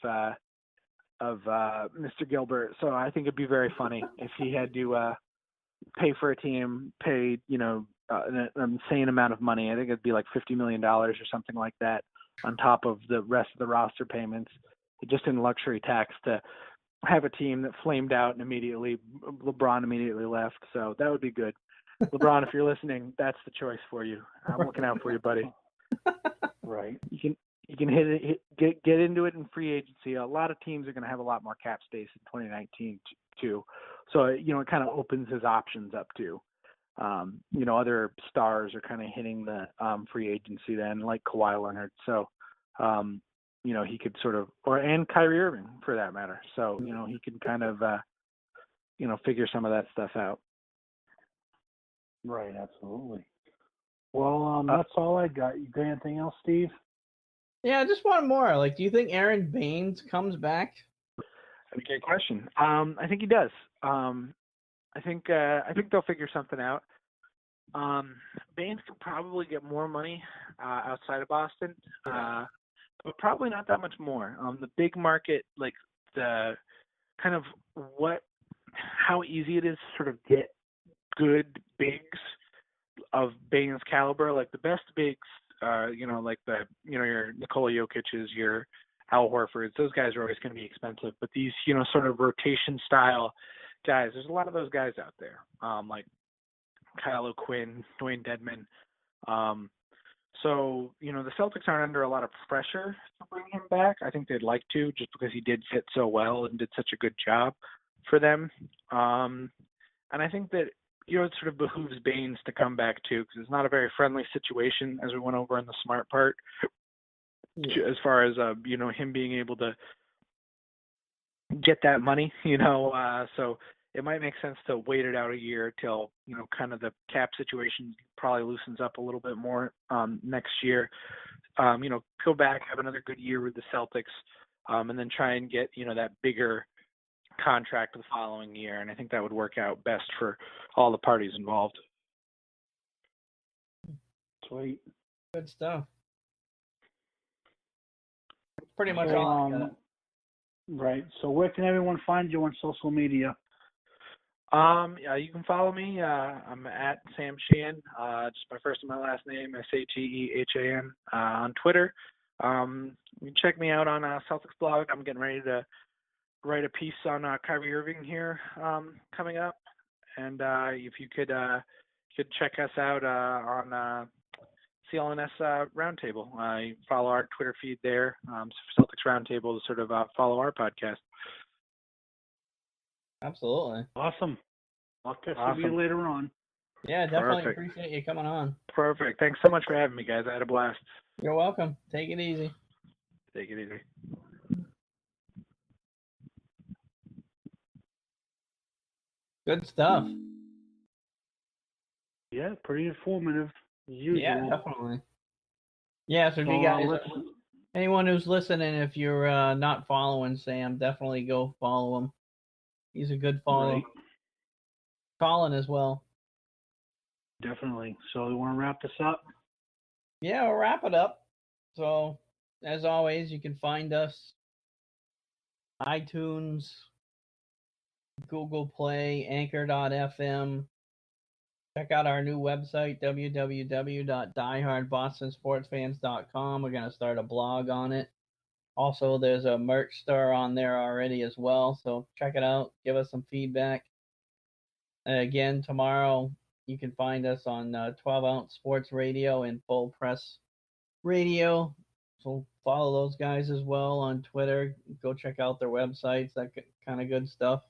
Mr. Gilbert. So I think it'd be very funny if he had to pay for a team, pay an insane amount of money. I think it'd be like $50 million or something like that on top of the rest of the roster payments, just in luxury tax to have a team that flamed out and LeBron immediately left. So that would be good. LeBron, if you're listening, that's the choice for you. I'm looking out for you, buddy. Right. You can get into it in free agency. A lot of teams are going to have a lot more cap space in 2019 too. So, it kind of opens his options up too. Other stars are kind of hitting the free agency then, like Kawhi Leonard. So, he could sort of, and Kyrie Irving for that matter. So, he can kind of, figure some of that stuff out. Right, absolutely. Well, that's all I got. You got anything else, Steve? Yeah, just one more. Like, do you think Aaron Baines comes back? That's a great question. I think he does. I think they'll figure something out. Baines could probably get more money outside of Boston, but probably not that much more. The big market, like the kind of how easy it is to sort of get good bigs of Baines caliber, like the best bigs, like your Nikola Jokic's, your Al Horford's, those guys are always going to be expensive. But these, sort of rotation style guys, there's a lot of those guys out there, like Kyle O'Quinn, Dwayne Dedman. So, the Celtics aren't under a lot of pressure to bring him back. I think they'd like to, just because he did fit so well and did such a good job for them. And I think that, it sort of behooves Baines to come back too, because it's not a very friendly situation, as we went over in the smart part, as far as, him being able to get that money, so it might make sense to wait it out a year till, kind of the cap situation probably loosens up a little bit more next year. Go back, have another good year with the Celtics, and then try and get, that bigger contract the following year. And I think that would work out best for all the parties involved. Sweet. Good stuff. Pretty much all I got. Right. So where can everyone find you on social media? You can follow me. I'm at Sam Sheehan, just my first and my last name, SHEEHAN, on Twitter. You can check me out on CelticsBlog. I'm getting ready to write a piece on Kyrie Irving here coming up. And if you could check us out on CLNS Roundtable. You follow our Twitter feed there, Celtics Roundtable, to sort of follow our podcast. Absolutely. Awesome. I'll catch you later on. Yeah, definitely Perfect. appreciate you coming on. Perfect. Thanks so much for having me, guys. I had a blast. You're welcome. Take it easy. Take it easy. Good stuff. Yeah, pretty informative as usual. Yeah, definitely. Yeah, so if you guys, anyone who's listening, if you're not following Sam, definitely go follow him. He's a good follow. Right. Colin as well. Definitely. So you want to wrap this up? Yeah, we'll wrap it up. So, as always, you can find us iTunes, Google Play, Anchor.fm. Check out our new website, www.diehardbostonsportsfans.com. We're going to start a blog on it. Also, there's a merch store on there already as well, so check it out. Give us some feedback. Again, tomorrow you can find us on 12-ounce Sports Radio and Full Press Radio. So follow those guys as well on Twitter. Go check out their websites, that kind of good stuff.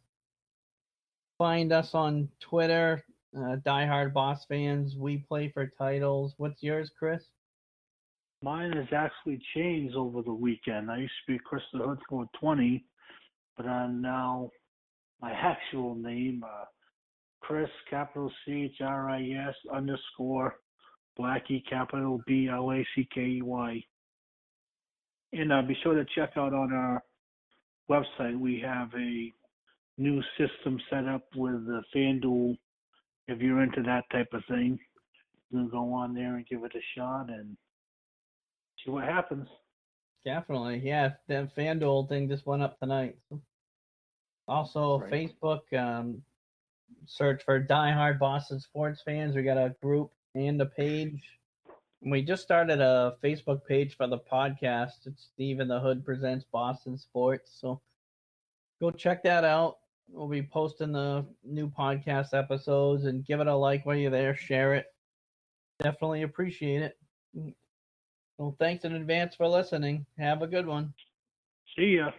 Find us on Twitter, Die Hard Boss Fans. We play for titles. What's yours, Chris? Mine has actually changed over the weekend. I used to be Chris the Hood 20, but I'm now my actual name, Chris, capital CHRIS _ Blackie, capital BLACKEY. And be sure to check out on our website. We have a new system set up with the FanDuel. If you're into that type of thing, you can go on there and give it a shot and see what happens. Definitely. Yeah, the FanDuel thing just went up tonight. Also, Right. Facebook, search for Die Hard Boston Sports Fans. We got a group and a page. We just started a Facebook page for the podcast. It's Steve and the Hood Presents Boston Sports. So go check that out. We'll be posting the new podcast episodes and give it a like while you're there. Share it. Definitely appreciate it. Well, thanks in advance for listening. Have a good one. See ya.